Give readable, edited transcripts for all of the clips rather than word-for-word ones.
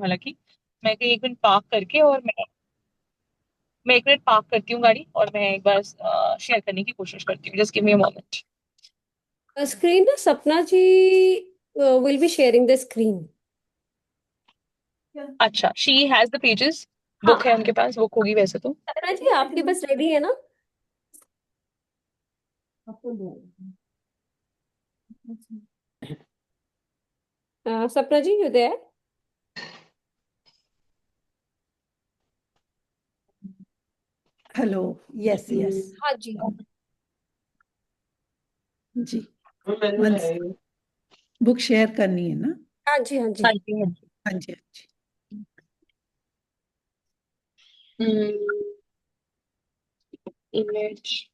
हालांकि मैं कहीं एक मिनट पार्क करके और मैं एक मिनट पार्क करती हूँ गाड़ी और मैं एक बार शेयर करने की कोशिश करती हूँ। Just give me a moment. Screen ना Sapna ji will be sharing the screen. अच्छा, शी हैज द पेजेस। हाँ, बुक है उनके पास, बुक होगी वैसे तो। सपना जी आपके पास रेडी है ना? Sapna ji you there? Hello. Yes yes. हाँ जी। जी। वंस बुक शेयर करनी है ना? हाँ जी, हाँ जी। हाँ जी, हाँ जी। हाँ जी हाँ जी। इमेज,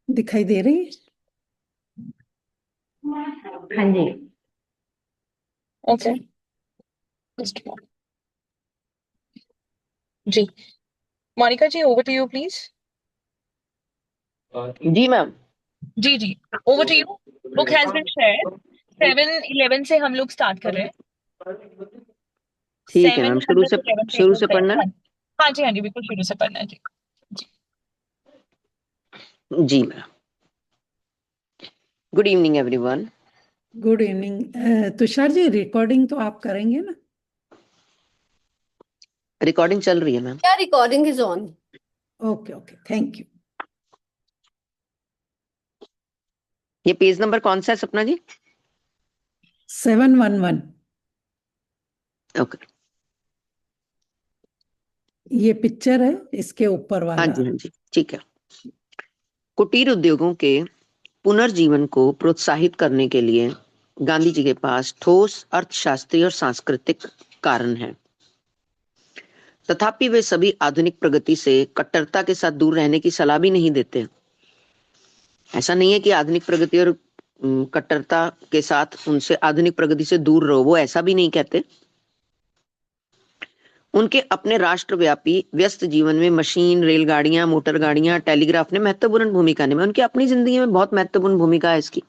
दिखाई दे रही है? हाँ जी। ओके। जी, Monica ji, over to you please. जी मैम। जी जी, over to you. Book has been shared. 7:11 से हम लोग स्टार्ट कर रहे हैं। ठीक है मैम, 7:11 शुरू पेजेस से है। पढ़ना हाँ हाँ जी, हाँ जी, बिल्कुल शुरू से पढ़ना है जी। है। जी ma'am. Good evening everyone. Good evening. Tushar ji, recording तो आप करेंगे ना? रिकॉर्डिंग चल रही है मैम। क्या recording is on? Okay okay, thank you. ये पेज नंबर कौन सा है सपना जी? 711। ओके। ये पिक्चर है इसके ऊपर हाँ वाला। जी हाँ जी, ठीक है। कुटीर उद्योगों के पुनर्जीवन को प्रोत्साहित करने के लिए गांधी जी के पास ठोस अर्थशास्त्रीय और सांस्कृतिक कारण है। तथापि वे सभी आधुनिक प्रगति से कट्टरता के साथ दूर रहने की सलाह भी नहीं देते। ऐसा नहीं है कि आधुनिक प्रगति और कट्टरता के साथ उनसे आधुनिक प्रगति से दूर रहो, वो ऐसा भी नहीं कहते। उनके अपने राष्ट्रव्यापी व्यस्त जीवन में मशीन, रेलगाड़ियां, मोटर गाड़ियां, टेलीग्राफ ने महत्वपूर्ण भूमिका निभाई। उनकी अपनी जिंदगी में बहुत महत्वपूर्ण भूमिका है इसकी,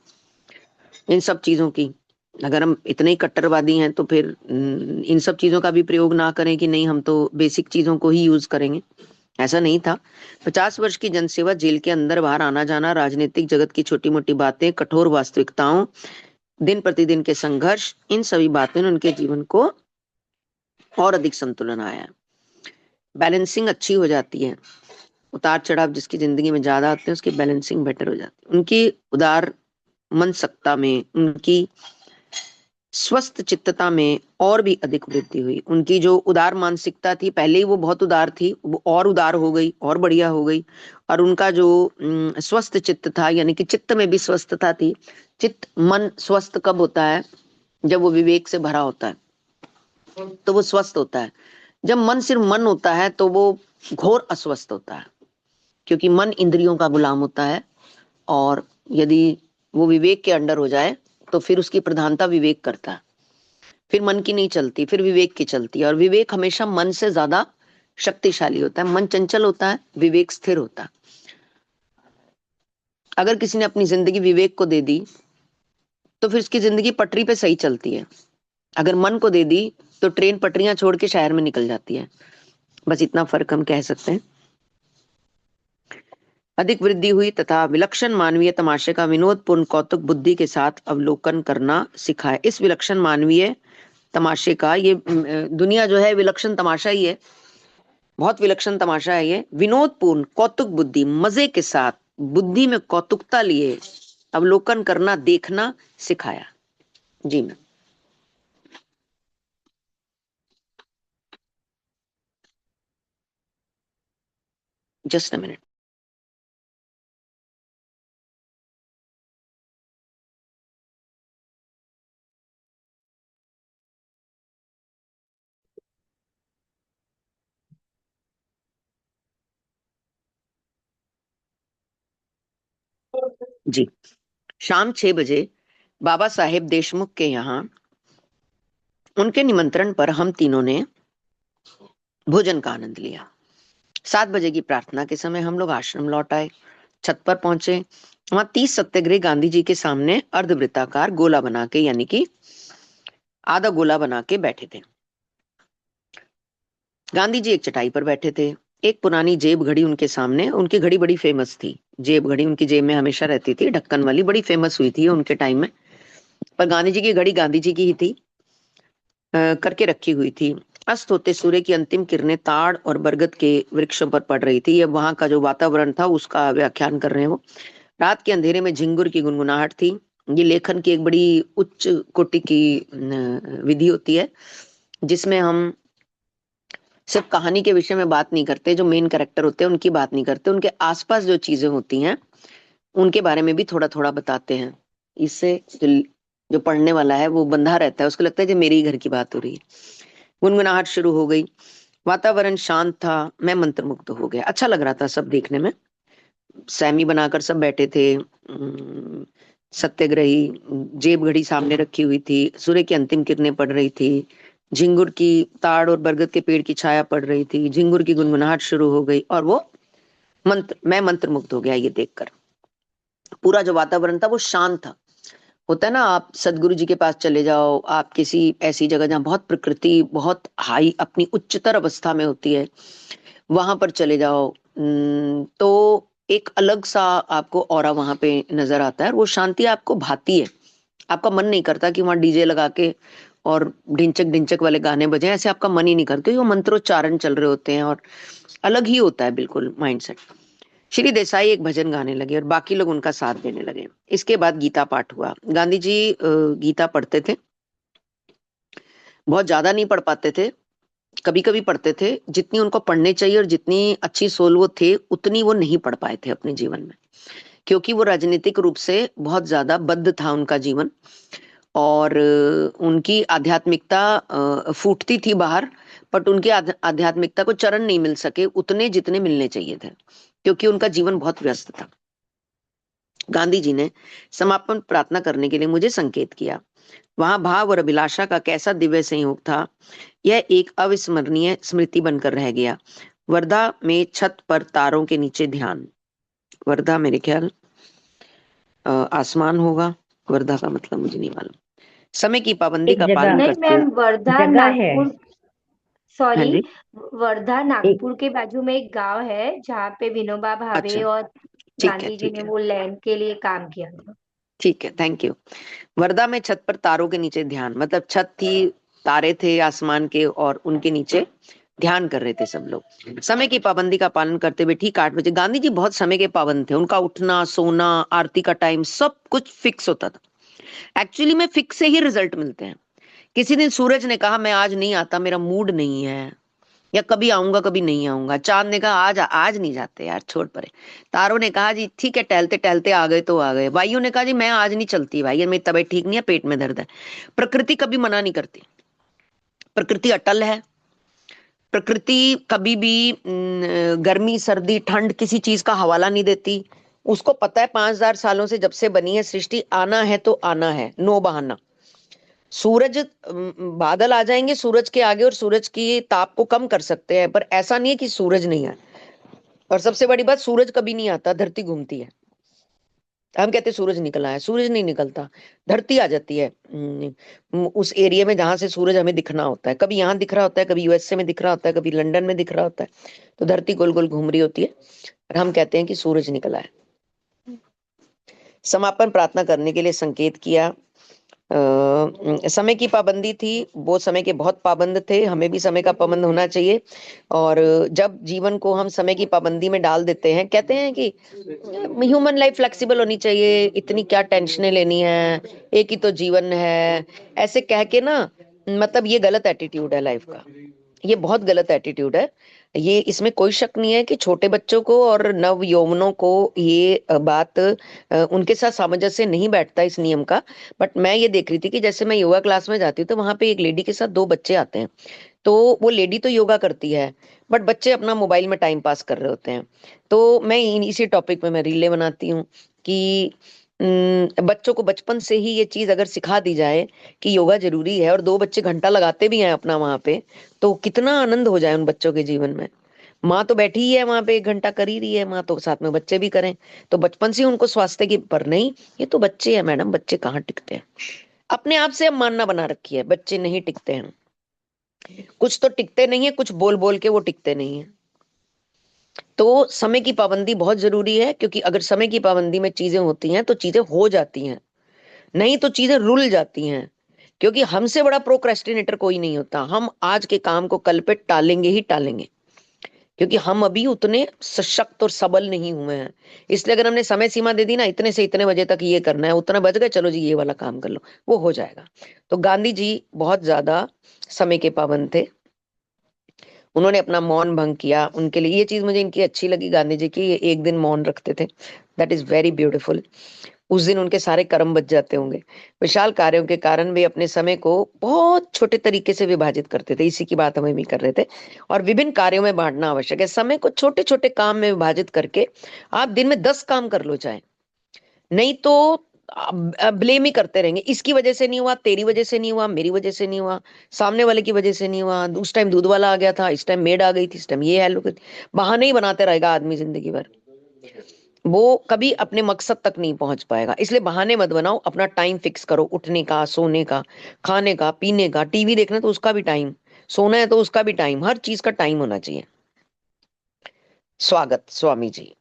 इन सब चीजों की। अगर हम इतने ही कट्टरवादी हैं तो फिर इन सब चीजों का भी प्रयोग ना करें कि नहीं हम तो बेसिक चीजों को ही यूज करेंगे। ऐसा नहीं था। 50 वर्ष की जनसेवा, जेल के अंदर बाहर आना जाना, राजनीतिक जगत की छोटी मोटी बातें, कठोर वास्तविकताओं, दिन प्रतिदिन के संघर्ष, इन सभी बातों ने उनके जीवन को और अधिक संतुलन आया है। बैलेंसिंग अच्छी हो जाती है। उतार चढ़ाव जिसकी जिंदगी में ज्यादा आते हैं उसकी बैलेंसिंग बेटर हो जाती है। उनकी उदार मनसकता में, उनकी स्वस्थ चित्तता में और भी अधिक वृद्धि हुई। उनकी जो उदार मानसिकता थी, पहले ही वो बहुत उदार थी, वो और उदार हो गई और बढ़िया हो गई। और उनका जो स्वस्थ चित्त था, यानी कि चित्त में भी स्वस्थता थी। चित्त मन स्वस्थ कब होता है? जब वो विवेक से भरा होता है तो वो स्वस्थ होता है। जब मन सिर्फ मन होता है तो वो घोर अस्वस्थ होता है, क्योंकि मन इंद्रियों का गुलाम होता है। और यदि वो विवेक के अंडर हो जाए तो फिर उसकी प्रधानता विवेक करता है। फिर मन की नहीं चलती, फिर विवेक की चलती है। और विवेक हमेशा मन से ज्यादा शक्तिशाली होता है। मन चंचल होता है, विवेक स्थिर होता है। अगर किसी ने अपनी जिंदगी विवेक को दे दी तो फिर उसकी जिंदगी पटरी पे सही चलती है। अगर मन को दे दी तो ट्रेन पटरियां छोड़ के शहर में निकल जाती है। बस इतना फर्क हम कह सकते हैं। अधिक वृद्धि हुई तथा विलक्षण मानवीय तमाशे का विनोदपूर्ण कौतुक बुद्धि के साथ अवलोकन करना सिखाए। इस विलक्षण मानवीय तमाशे का, ये दुनिया जो है विलक्षण तमाशा ही है, बहुत विलक्षण तमाशा है ये। विनोदपूर्ण कौतुक बुद्धि, मजे के साथ बुद्धि में कौतुकता लिए अवलोकन करना, देखना सिखाया। जी मैम। Just a minute. जी। शाम 6 बजे बाबा साहेब देशमुख के यहाँ उनके निमंत्रण पर हम तीनों ने भोजन का आनंद लिया। 7 बजे की प्रार्थना के समय हम लोग आश्रम लौट आए। छत पर पहुंचे। वहां 30 सत्याग्रही गांधी जी के सामने अर्धवृत्ताकार गोला बना के, यानी कि आधा गोला बना के बैठे थे। गांधी जी एक चटाई पर बैठे थे। एक पुरानी जेब घड़ी उनके सामने, उनकी घड़ी बड़ी फेमस थी, जेब घड़ी उनकी जेब में हमेशा रहती थी, ढक्कन वाली, बड़ी फेमस हुई थी उनके टाइम में। पर गांधी जी की घड़ी गांधी जी की ही थी, करके रखी हुई थी। अस्त होते सूर्य की अंतिम किरणें ताड़ और बरगद के वृक्षों पर पड़ रही थी। ये वहां का जो वातावरण था उसका व्याख्यान कर रहे हैं वो। रात के अंधेरे में झिंगुर की गुनगुनाहट थी। ये लेखन की एक बड़ी उच्च कोटि की विधि होती है, जिसमें हम सिर्फ कहानी के विषय में बात नहीं करते, जो मेन कैरेक्टर होते हैं उनकी बात नहीं करते, उनके आसपास जो चीजें होती हैं उनके बारे में भी थोड़ा थोड़ा बताते हैं। इससे जो पढ़ने वाला है वो बंधा रहता है, उसको लगता है कि मेरे ही घर की बात हो रही है। गुनगुनाहट शुरू हो गई। वातावरण शांत था। मैं मंत्रमुग्ध हो गया। अच्छा लग रहा था सब देखने में। सैमी बनाकर सब बैठे थे। सत्याग्रही, जेब घड़ी सामने रखी हुई थी, सूर्य की अंतिम किरणें पड़ रही थी, झिंगुर की, ताड़ और बरगद के पेड़ की छाया पड़ रही थी, झिंगुर की गुनगुनाहट शुरू हो गई और वो मैं मंत्रमुग्ध हो गया ये देखकर। पूरा जो वातावरण था वो शांत था। होता है ना, आप सदगुरु जी के पास चले जाओ, आप किसी ऐसी जगह जहाँ बहुत प्रकृति बहुत हाई अपनी उच्चतर अवस्था में होती है, वहां पर चले जाओ, तो एक अलग सा आपको ऑरा वहां पे नजर आता है और वो शांति आपको भाती है। आपका मन नहीं करता कि वहां डीजे लगा के और ढिंचक ढिंचक वाले गाने बजे, ऐसे आपका मन ही नहीं करता, क्योंकि वो मंत्रोच्चारण चल रहे होते हैं और अलग ही होता है बिल्कुल माइंडसेट। श्री देसाई एक भजन गाने लगे और बाकी लोग उनका साथ देने लगे। इसके बाद गीता पाठ हुआ। गांधी जी गीता पढ़ते थे, बहुत ज्यादा नहीं पढ़ पाते थे, कभी कभी पढ़ते थे। जितनी उनको पढ़ने चाहिए और जितनी अच्छी सोल वो थे उतनी वो नहीं पढ़ पाए थे अपने जीवन में, क्योंकि वो राजनीतिक रूप से बहुत ज्यादा बद्ध था उनका जीवन। और उनकी आध्यात्मिकता फूटती थी बाहर, बट उनकी आध्यात्मिकता को चरण नहीं मिल सके उतने जितने मिलने चाहिए थे, क्योंकि उनका जीवन बहुत व्यस्त था। गांधी जी ने समापन प्रार्थना करने के लिए मुझे संकेत किया। वहां भाव और अभिलाषा का कैसा दिव्य संयोग था, यह एक अविस्मरणीय स्मृति बनकर रह गया। वर्धा में छत पर तारों के नीचे ध्यान। वर्धा मेरे ख्याल आसमान होगा, वर्धा का मतलब मुझे नहीं मालूम। समय की पाबंदी एक का जगह पालन नहीं करते मैम, वर्धा जगह है। नागपुर, हाँ सॉरी, जी, वर्धा एक नागपुर के बाजू में एक गांव है जहाँ पे विनोबा भावे अच्छा, और ठीक है गांधी जी ठीक ने है वो लैंड के लिए काम किया था। ठीक है, थैंक यू। वर्धा में छत पर तारों के नीचे ध्यान, मतलब छत थी, तारे थे आसमान के और उनके नीचे ध्यान कर रहे थे सब लोग। समय की पाबंदी का पालन करते हुए ठीक 8 बजे। गांधी जी बहुत समय के पाबंद थे, उनका उठना सोना आरती का टाइम सब कुछ फिक्स होता था। एक्चुअली में फिक्स से ही रिजल्ट मिलते हैं। किसी दिन सूरज ने कहा मैं आज नहीं आता, मेरा मूड नहीं है, या कभी आऊंगा कभी नहीं आऊंगा। चांद ने कहा आज आज नहीं जाते यार, छोड़ परे। तारों ने कहा जी ठीक है, टहलते टहलते आ गए तो आ गए। वायु ने कहा जी मैं आज नहीं चलती भाई, मेरी तबीयत ठीक नहीं है, पेट में दर्द है। प्रकृति कभी मना नहीं करती, प्रकृति अटल है। प्रकृति कभी भी गर्मी सर्दी ठंड किसी चीज का हवाला नहीं देती। उसको पता है 5000 सालों से जब से बनी है सृष्टि, आना है तो आना है, नो बहाना। सूरज बादल आ जाएंगे सूरज के आगे और सूरज की ताप को कम कर सकते हैं, पर ऐसा नहीं है कि सूरज नहीं आए। और सबसे बड़ी बात, सूरज कभी नहीं आता, धरती घूमती है। हम कहते हैं सूरज निकला है, सूरज नहीं निकलता, धरती आ जाती है उस एरिया में जहां से सूरज हमें दिखना होता है। कभी यहाँ दिख रहा होता है, कभी यूएसए में दिख रहा होता है, कभी लंदन में दिख रहा होता है। तो धरती गोल गोल घूम रही होती है और हम कहते हैं कि सूरज निकला है। समापन प्रार्थना करने के लिए संकेत किया। समय की पाबंदी थी, वो समय के बहुत पाबंद थे, हमें भी समय का पाबंद होना चाहिए। और जब जीवन को हम समय की पाबंदी में डाल देते हैं, कहते हैं कि ह्यूमन लाइफ फ्लेक्सिबल होनी चाहिए, इतनी क्या टेंशनें लेनी है, एक ही तो जीवन है, ऐसे कह के ना, मतलब ये गलत एटीट्यूड है लाइफ का, ये बहुत गलत एटीट्यूड है। ये इसमें कोई शक नहीं है कि छोटे बच्चों को और नव यौवनों को ये बात उनके साथ सामंजस्य नहीं बैठता इस नियम का। बट मैं ये देख रही थी कि जैसे मैं योगा क्लास में जाती हूँ तो वहां पे एक लेडी के साथ 2 बच्चे आते हैं। तो वो लेडी तो योगा करती है, बट बच्चे अपना मोबाइल में टाइम पास कर रहे होते हैं। तो मैं इसी टॉपिक में मैं रीले बनाती हूँ कि बच्चों को बचपन से ही ये चीज अगर सिखा दी जाए कि योगा जरूरी है, और 2 बच्चे घंटा लगाते भी हैं अपना वहां पे, तो कितना आनंद हो जाए उन बच्चों के जीवन में। माँ तो बैठी ही है वहां पे, 1 घंटा कर ही रही है माँ, तो साथ में बच्चे भी करें। तो बचपन से ही उनको स्वास्थ्य की, पर नहीं, ये तो बच्चे हैं मैडम, बच्चे कहाँ टिकते हैं। अपने आप से हम मानना बना रखी है, बच्चे नहीं टिकते हैं। कुछ तो टिकते नहीं है, कुछ बोल बोल के वो टिकते नहीं है। तो समय की पाबंदी बहुत जरूरी है, क्योंकि अगर समय की पाबंदी में चीजें होती हैं तो चीजें हो जाती हैं, नहीं तो चीजें रुल जाती हैं। क्योंकि हमसे बड़ा प्रोक्रेस्टिनेटर कोई नहीं होता। हम आज के काम को कल पे टालेंगे ही टालेंगे, क्योंकि हम अभी उतने सशक्त और सबल नहीं हुए हैं। इसलिए अगर हमने समय सीमा दे दी ना, इतने से इतने बजे तक ये करना है, उतना बज गए, चलो जी ये वाला काम कर लो, वो हो जाएगा। तो गांधी जी बहुत ज्यादा समय के पाबंद थे। उन्होंने अपना मौन भंग किया। उनके लिए ये चीज मुझे इनकी अच्छी लगी, गांधी जी की, ये एक दिन मौन रखते थे। That is very beautiful. उस दिन उनके सारे कर्म बच जाते होंगे। विशाल कार्यों के कारण वे अपने समय को बहुत छोटे तरीके से विभाजित करते थे, इसी की बात हम भी कर रहे थे। और विभिन्न कार्यों में बांटना आवश्यक है। समय को छोटे छोटे काम में विभाजित करके आप दिन में 10 काम कर लो चाहे, नहीं तो ब्लेम ही करते रहेंगे, इसकी वजह से नहीं हुआ, तेरी वजह से नहीं हुआ, मेरी वजह से नहीं हुआ, सामने वाले की वजह से नहीं हुआ, उस टाइम दूध वाला आ गया था, इस टाइम मेड आ गई थी, इस टाइम ये हेल्प। बहाने ही बनाते रहेगा आदमी जिंदगी भर, वो कभी अपने मकसद तक नहीं पहुंच पाएगा। इसलिए बहाने मत बनाओ, अपना टाइम फिक्स करो, उठने का, सोने का, खाने का, पीने का, टीवी देखना तो उसका भी टाइम, सोना है तो उसका भी टाइम, हर चीज का टाइम होना चाहिए। स्वागत स्वामी जी।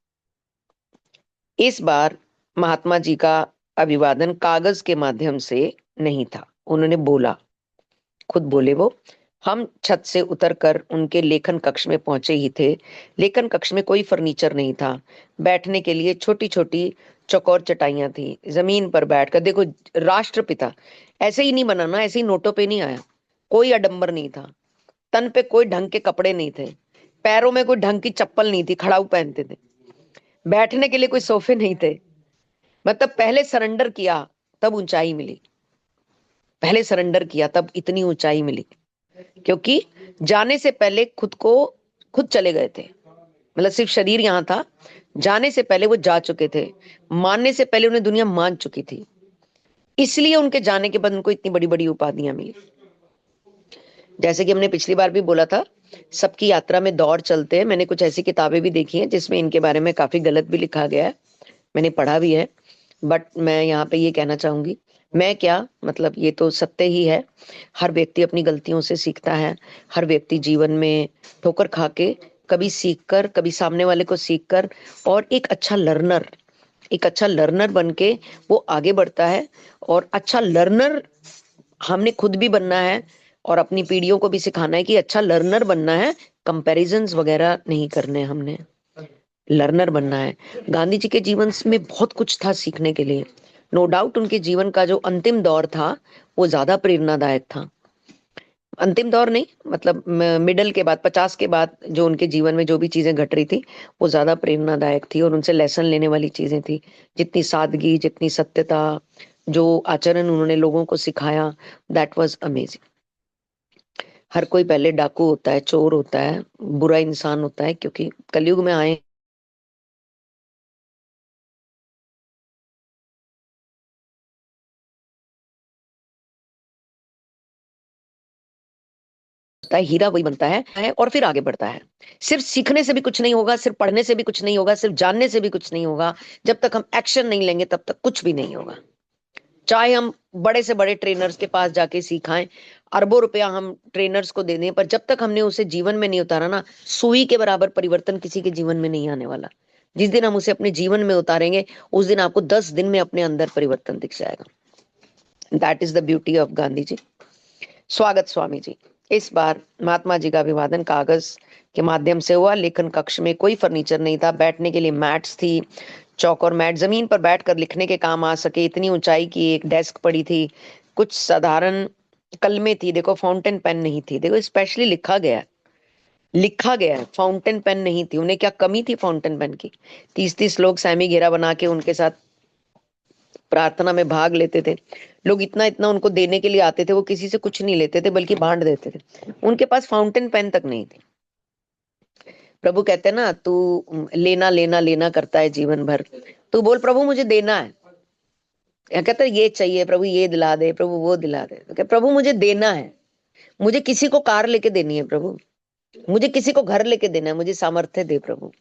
इस बार महात्मा जी का अभिवादन कागज के माध्यम से नहीं था, उन्होंने बोला, खुद बोले वो। हम छत से उतरकर उनके लेखन कक्ष में पहुंचे ही थे। लेखन कक्ष में कोई फर्नीचर नहीं था। बैठने के लिए छोटी छोटी चौकोर चटाइयां थी। जमीन पर बैठकर देखो, राष्ट्रपिता ऐसे ही नहीं बनाना, ऐसे ही नोटों पे नहीं आया। कोई आडंबर नहीं था। तन पे कोई ढंग के कपड़े नहीं थे। पैरों में कोई ढंग की चप्पल नहीं थी, खड़ाऊ पहनते थे। बैठने के लिए कोई सोफे नहीं थे। मतलब पहले सरेंडर किया तब ऊंचाई मिली, पहले सरेंडर किया तब इतनी ऊंचाई मिली। क्योंकि जाने से पहले खुद को, खुद चले गए थे। मतलब सिर्फ शरीर यहाँ था, जाने से पहले वो जा चुके थे। मानने से पहले उन्हें दुनिया मान चुकी थी। इसलिए उनके जाने के बाद उनको इतनी बड़ी बड़ी उपाधियां मिली। जैसे कि हमने पिछली बार भी बोला था, सबकी यात्रा में दौर चलते हैं। मैंने कुछ ऐसी किताबें भी देखी हैं जिसमें इनके बारे में काफी गलत भी लिखा गया है, मैंने पढ़ा भी है। बट मैं यहाँ पे ये कहना चाहूंगी, मैं क्या मतलब, ये तो सत्य ही है। हर व्यक्ति अपनी गलतियों से सीखता है। हर व्यक्ति जीवन में ठोकर खा के, कभी सीख कर, कभी सामने वाले को सीख कर, और एक अच्छा लर्नर बन के वो आगे बढ़ता है। और अच्छा लर्नर हमने खुद भी बनना है, और अपनी पीढ़ियों को भी सिखाना है कि अच्छा लर्नर बनना है, कंपैरिजंस वगैरह नहीं करने, हमने लर्नर बनना है। गांधी जी के जीवन में बहुत कुछ था सीखने के लिए। नो डाउट उनके जीवन का जो अंतिम दौर था वो ज्यादा प्रेरणादायक था। अंतिम दौर नहीं, मतलब मिडल के बाद, 50 के बाद जो उनके जीवन में जो भी चीजें घट रही थी वो ज्यादा प्रेरणादायक थी, और उनसे लेसन लेने वाली चीजें थी। जितनी सादगी, जितनी सत्यता, जो आचरण उन्होंने लोगों को सिखाया, दैट वाज अमेजिंग। हर कोई पहले डाकू होता है, चोर होता है, बुरा इंसान होता है, क्योंकि कलयुग में आए है, हीरा वही बनता है और फिर आगे बढ़ता है। सिर्फ सीखने से भी कुछ नहीं होगा, सिर्फ पढ़ने से भी कुछ नहीं होगा, सिर्फ जानने से भी कुछ नहीं होगा। जब तक हम एक्शन नहीं लेंगे तब तक कुछ भी नहीं होगा। चाहे हम बड़े से बड़े ट्रेनर्स के पास जाके सिखाएं, अरबों रुपया हम ट्रेनर्स को दे दें, पर जब तक हमने उसे जीवन में नहीं उतारा ना, सुई के बराबर परिवर्तन किसी के जीवन में नहीं आने वाला। जिस दिन हम उसे अपने जीवन में उतारेंगे, उस दिन आपको 10 दिन में अपने अंदर परिवर्तन दिख जाएगा। That is the beauty of Gandhi ji. स्वागत स्वामी जी। इस बार महात्मा जी का अभिवादन कागज के माध्यम से हुआ। लेखन कक्ष में कोई फर्नीचर नहीं था। बैठने के लिए मैट्स थी, चौक और मैट, जमीन पर बैठकर लिखने के काम आ सके इतनी ऊंचाई की एक डेस्क पड़ी थी। कुछ साधारण कलमे थी, देखो फाउंटेन पेन नहीं थी, देखो स्पेशली लिखा गया है, फाउंटेन पेन नहीं थी। उन्हें क्या कमी थी फाउंटेन पेन की? 30-30 लोग सैमी घेरा बना के उनके साथ प्रार्थना में भाग लेते थे। लोग इतना इतना उनको देने के लिए आते थे, वो किसी से कुछ नहीं लेते थे बल्कि बांट देते थे। उनके पास फाउंटेन पेन तक नहीं थी। प्रभु कहते हैं ना, तू लेना लेना लेना करता है जीवन भर, तू बोल प्रभु मुझे देना है। या कहता है ये चाहिए प्रभु, ये दिला दे प्रभु, वो दिला दे। तो क्या, प्रभु मुझे देना है, मुझे किसी को कार लेके देनी है प्रभु, मुझे किसी को घर लेके देना है, मुझे सामर्थ्य दे प्रभु,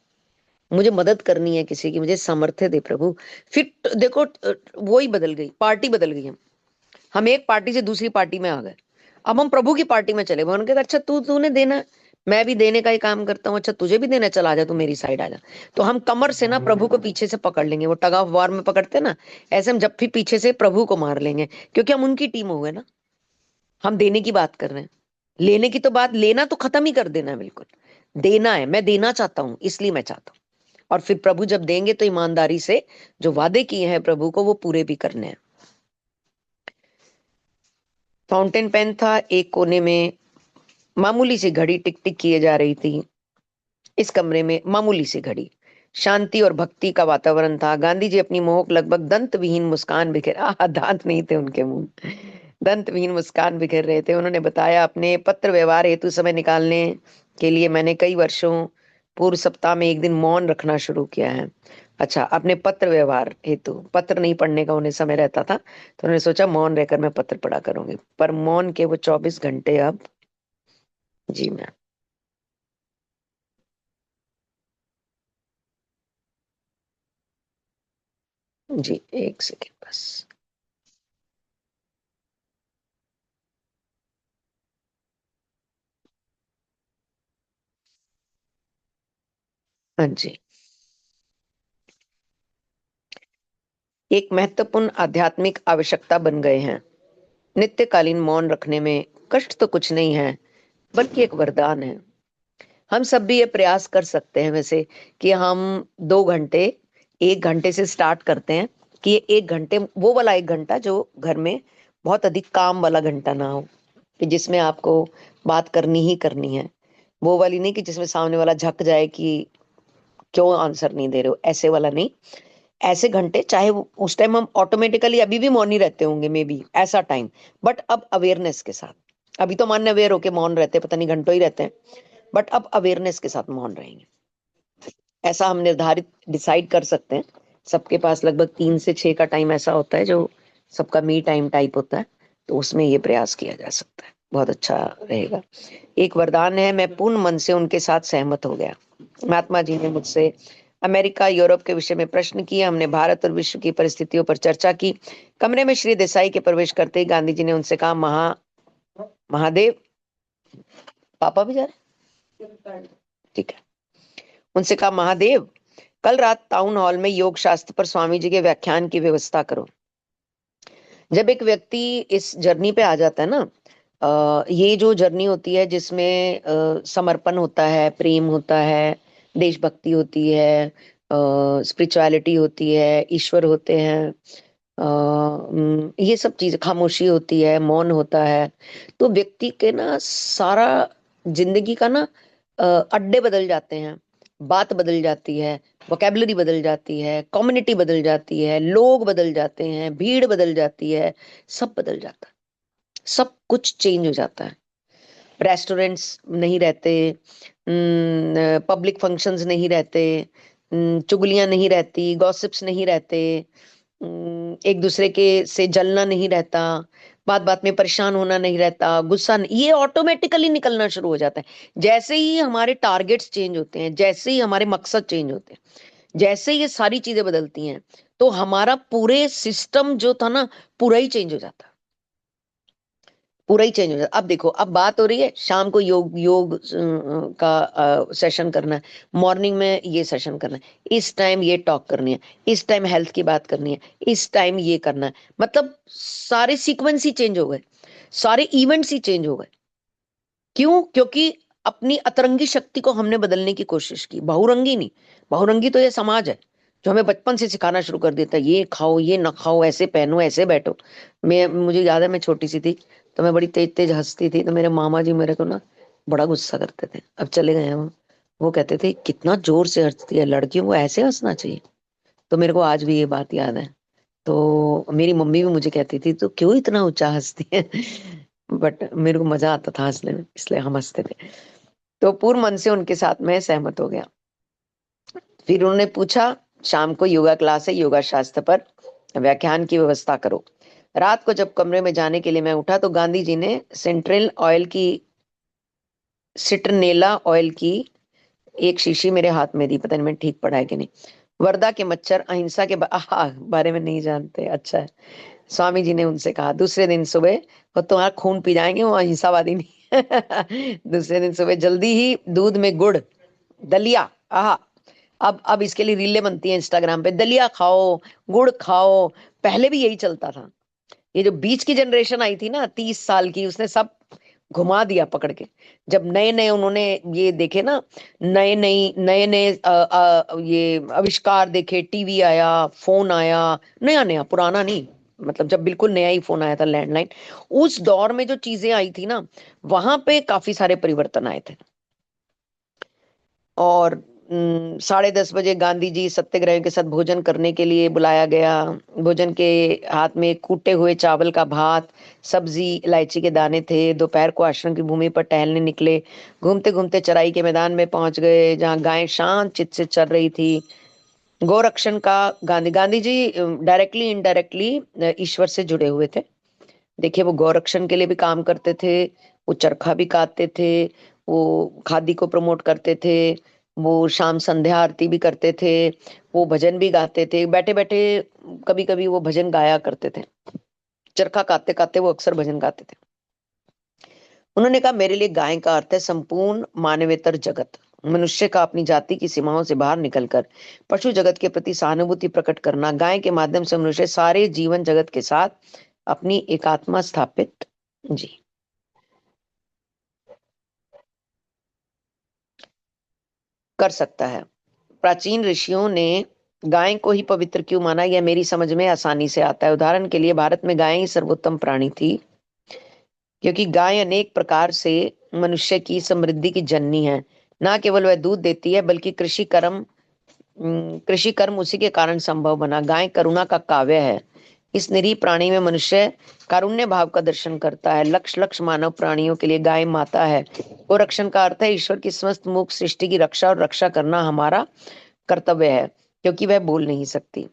मुझे मदद करनी है किसी की, मुझे सामर्थ्य दे प्रभु। फिर देखो वो ही बदल गई, पार्टी बदल गई। हम एक पार्टी से दूसरी पार्टी में आ गए, अब हम प्रभु की पार्टी में चले गए। उन्होंने कहा अच्छा तूने देना है, मैं भी देने का ही काम करता हूँ, अच्छा तुझे भी देना है, चल आ जा, तू मेरी साइड आ जा। तो हम कमर से ना प्रभु को पीछे से पकड़ लेंगे, वो टग ऑफ वार में पकड़ते ना, ऐसे हम जब भी पीछे से प्रभु को मार लेंगे, क्योंकि हम उनकी टीम हो गए ना। हम देने की बात कर रहे हैं, लेने की तो बात, लेना तो खत्म ही कर देना है बिल्कुल। देना है, मैं देना चाहता हूँ, इसलिए मैं चाहता हूँ। और फिर प्रभु जब देंगे तो ईमानदारी से जो वादे किए हैं प्रभु को वो पूरे भी करने हैं। फाउंटेन पेन था एक कोने में, मामूली सी घड़ी टिक टिक किए जा रही थी। इस कमरे में मामूली सी घड़ी, शांति और भक्ति का वातावरण था। गांधी जी अपनी मोहक लगभग दंत विहीन मुस्कान बिखेर, दांत नहीं थे उनके मुंह, दंत विहीन मुस्कान बिखेर रहे थे। उन्होंने बताया, अपने पत्र व्यवहार हेतु समय निकालने के लिए मैंने कई वर्षों पूर्व सप्ताह में एक दिन मौन रखना शुरू किया है। अच्छा, अपने पत्र व्यवहार हेतु, पत्र नहीं पढ़ने का उन्हें समय रहता था, तो उन्होंने सोचा मौन रहकर मैं पत्र पढ़ा करूंगी। पर मौन के वो 24 घंटे अब, जी मैम, जी एक सेकेंड बस। हाँ जी, एक महत्वपूर्ण आध्यात्मिक आवश्यकता बन गए हैं। नित्यकालीन मौन रखने में कष्ट तो कुछ नहीं है, बल्कि एक वरदान है। हम सब भी ये प्रयास कर सकते हैं वैसे, कि हम 2 घंटे, 1 घंटे से स्टार्ट करते हैं, कि ये 1 घंटे, वो वाला 1 घंटा जो घर में बहुत अधिक काम वाला घंटा ना हो, कि जिसमें आपको बात करनी ही करनी है। वो वाली नहीं कि जिसमें सामने वाला झक जाए कि क्यों आंसर नहीं दे रहे हो, ऐसे वाला नहीं। ऐसे घंटे, चाहे उस टाइम हम ऑटोमेटिकली अभी भी मौन ही रहते होंगे, मे बी ऐसा टाइम, बट अब अवेयरनेस के साथ। अभी तो मान्य अवेयर होके मौन रहते हैं, पता नहीं घंटों ही रहते हैं, बट अब अवेयरनेस के साथ मौन रहेंगे। ऐसा हम निर्धारित डिसाइड कर सकते हैं। सबके पास लगभग 3 से 6 का टाइम ऐसा होता है जो सबका मी टाइम टाइप होता है, तो उसमें ये प्रयास किया जा सकता है, बहुत अच्छा रहेगा। एक वरदान है, मैं पूर्ण मन से उनके साथ सहमत हो गया। महात्मा जी ने मुझसे अमेरिका यूरोप के विषय में प्रश्न किए, हमने भारत और विश्व की परिस्थितियों पर चर्चा की। कमरे में श्री देसाई के प्रवेश करते ही गांधी जी ने उनसे कहा, महादेव, पापा भी जा रहे, ठीक है, उनसे कहा, महादेव, कल रात टाउन हॉल में योग शास्त्र पर स्वामी जी के व्याख्यान की व्यवस्था करो। जब एक व्यक्ति इस जर्नी पे आ जाता है ना, ये जो जर्नी होती है जिसमें समर्पण होता है, प्रेम होता है, देशभक्ति होती है, स्पिरिचुअलिटी होती है, ईश्वर होते हैं, ये सब चीजें, खामोशी होती है, मौन होता है, तो व्यक्ति के ना सारा जिंदगी का ना अड्डे बदल जाते हैं, बात बदल जाती है, वोकेबलरी बदल जाती है, कम्युनिटी बदल जाती है, लोग बदल जाते हैं, भीड़ बदल जाती है, सब बदल जाता है, सब कुछ चेंज हो जाता है। रेस्टोरेंट्स नहीं रहते, पब्लिक फंक्शंस नहीं रहते, चुगलियां नहीं रहती, गॉसिप्स नहीं रहते, एक दूसरे के से जलना नहीं रहता, बात बात में परेशान होना नहीं रहता, गुस्सा नहीं, ये ऑटोमेटिकली निकलना शुरू हो जाता है। जैसे ही हमारे टारगेट्स चेंज होते हैं, जैसे ही हमारे मकसद चेंज होते हैं, जैसे ये सारी चीजें बदलती हैं, तो हमारा पूरे सिस्टम जो था ना, पूरा ही चेंज हो जाता है, पूरा ही चेंज हो जाता। अब देखो, अब बात हो रही है शाम को योग योग का सेशन करना है, मॉर्निंग में ये सेशन करना है, इस टाइम ये टॉक करनी है, इस टाइम हेल्थ की बात करनी है, इस टाइम ये करना है, मतलब सारे सीक्वेंस ही चेंज हो गए, सारे इवेंट्स ही चेंज हो गए। क्यों? क्योंकि अपनी अतरंगी शक्ति को हमने बदलने की कोशिश की, बहुरंगी नहीं। बहुरंगी तो ये समाज है जो हमें बचपन से सिखाना शुरू कर देता है, ये खाओ, ये ना खाओ, ऐसे पहनो, ऐसे बैठो। मुझे याद है, मैं छोटी सी थी तो मैं बड़ी तेज तेज हंसती थी, तो मेरे मामा जी मेरे को ना बड़ा गुस्सा करते थे, अब चले गए हैं वो कहते थे, कितना जोर से हंसती है, लड़कियों को ऐसे हंसना चाहिए। तो मेरे को आज भी ये बात याद है। तो मेरी मम्मी भी मुझे कहती थी, तो क्यों इतना ऊंचा हंसती है? बट मेरे को मजा आता था हंसने में, इसलिए हम हंसते थे। तो पूर्ण मन से उनके साथ मैं सहमत हो गया। फिर उन्होंने पूछा, शाम को योगा क्लास है, योगा शास्त्र पर व्याख्यान की व्यवस्था करो। रात को जब कमरे में जाने के लिए मैं उठा तो गांधी जी ने सेंट्रल ऑयल की सिट्रनेला ऑयल की एक शीशी मेरे हाथ में दी, पता नहीं मैं ठीक पढ़ा है कि नहीं। वर्धा के मच्छर अहिंसा के बारे में नहीं जानते, अच्छा है। स्वामी जी ने उनसे कहा दूसरे दिन सुबह वो तुम्हारा खून पी जाएंगे, वो अहिंसावादी नहीं। दूसरे दिन सुबह जल्दी ही दूध में गुड़, दलिया, आहा, अब इसके लिए रीलें बनती हैं इंस्टाग्राम पे, दलिया खाओ, गुड़ खाओ। पहले भी यही चलता था। ये जो बीच की जनरेशन आई थी ना 30 साल की, उसने सब घुमा दिया पकड़ के। जब नए नए उन्होंने ये देखे ना, नए नए ये आविष्कार देखे, टीवी आया, फोन आया, नया नया, पुराना नहीं, मतलब जब बिल्कुल नया ही फोन आया था, लैंडलाइन, उस दौर में जो चीजें आई थी ना, वहां पे काफी सारे परिवर्तन आए थे। और 10:30 बजे गांधी जी सत्याग्रह के साथ भोजन करने के लिए बुलाया गया। भोजन के हाथ में कूटे हुए चावल का भात, सब्जी, इलायची के दाने थे। दोपहर को आश्रम की भूमि पर टहलने निकले। घूमते घूमते चराई के मैदान में पहुंच गए, जहां गायें शांत चित्त से चर रही थी। गौरक्षण का गांधी जी डायरेक्टली इनडायरेक्टली ईश्वर से जुड़े हुए थे। देखिए, वो गौरक्षण के लिए भी काम करते थे, वो चरखा भी काटते थे, वो खादी को प्रमोट करते थे, वो शाम संध्या आरती भी करते थे, वो भजन भी गाते थे बैठे बैठे। कभी कभी वो भजन गाया करते थे, चरखा काटते काटते वो अक्सर भजन गाते थे। उन्होंने कहा, मेरे लिए गाय का अर्थ है संपूर्ण मानवेतर जगत। मनुष्य का अपनी जाति की सीमाओं से बाहर निकलकर पशु जगत के प्रति सहानुभूति प्रकट करना। गाय के माध्यम से मनुष्य सारे जीवन जगत के साथ अपनी एकात्मा स्थापित जी कर सकता है। प्राचीन ऋषियों ने गाय को ही पवित्र क्यों माना, यह मेरी समझ में आसानी से आता है। उदाहरण के लिए, भारत में गाय ही सर्वोत्तम प्राणी थी, क्योंकि गाय अनेक प्रकार से मनुष्य की समृद्धि की जननी है। ना केवल वह दूध देती है, बल्कि कृषि कर्म उसी के कारण संभव बना। गाय करुणा का काव्य है। इस निरीह प्राणी में मनुष्य कारुण्य भाव का दर्शन करता है। लक्ष लक्ष मानव प्राणियों के लिए गाय माता है। गोरक्षण का अर्थ है ईश्वर की समस्त मूक सृष्टि की रक्षा, और रक्षा करना हमारा कर्तव्य है, क्योंकि वह बोल नहीं सकती।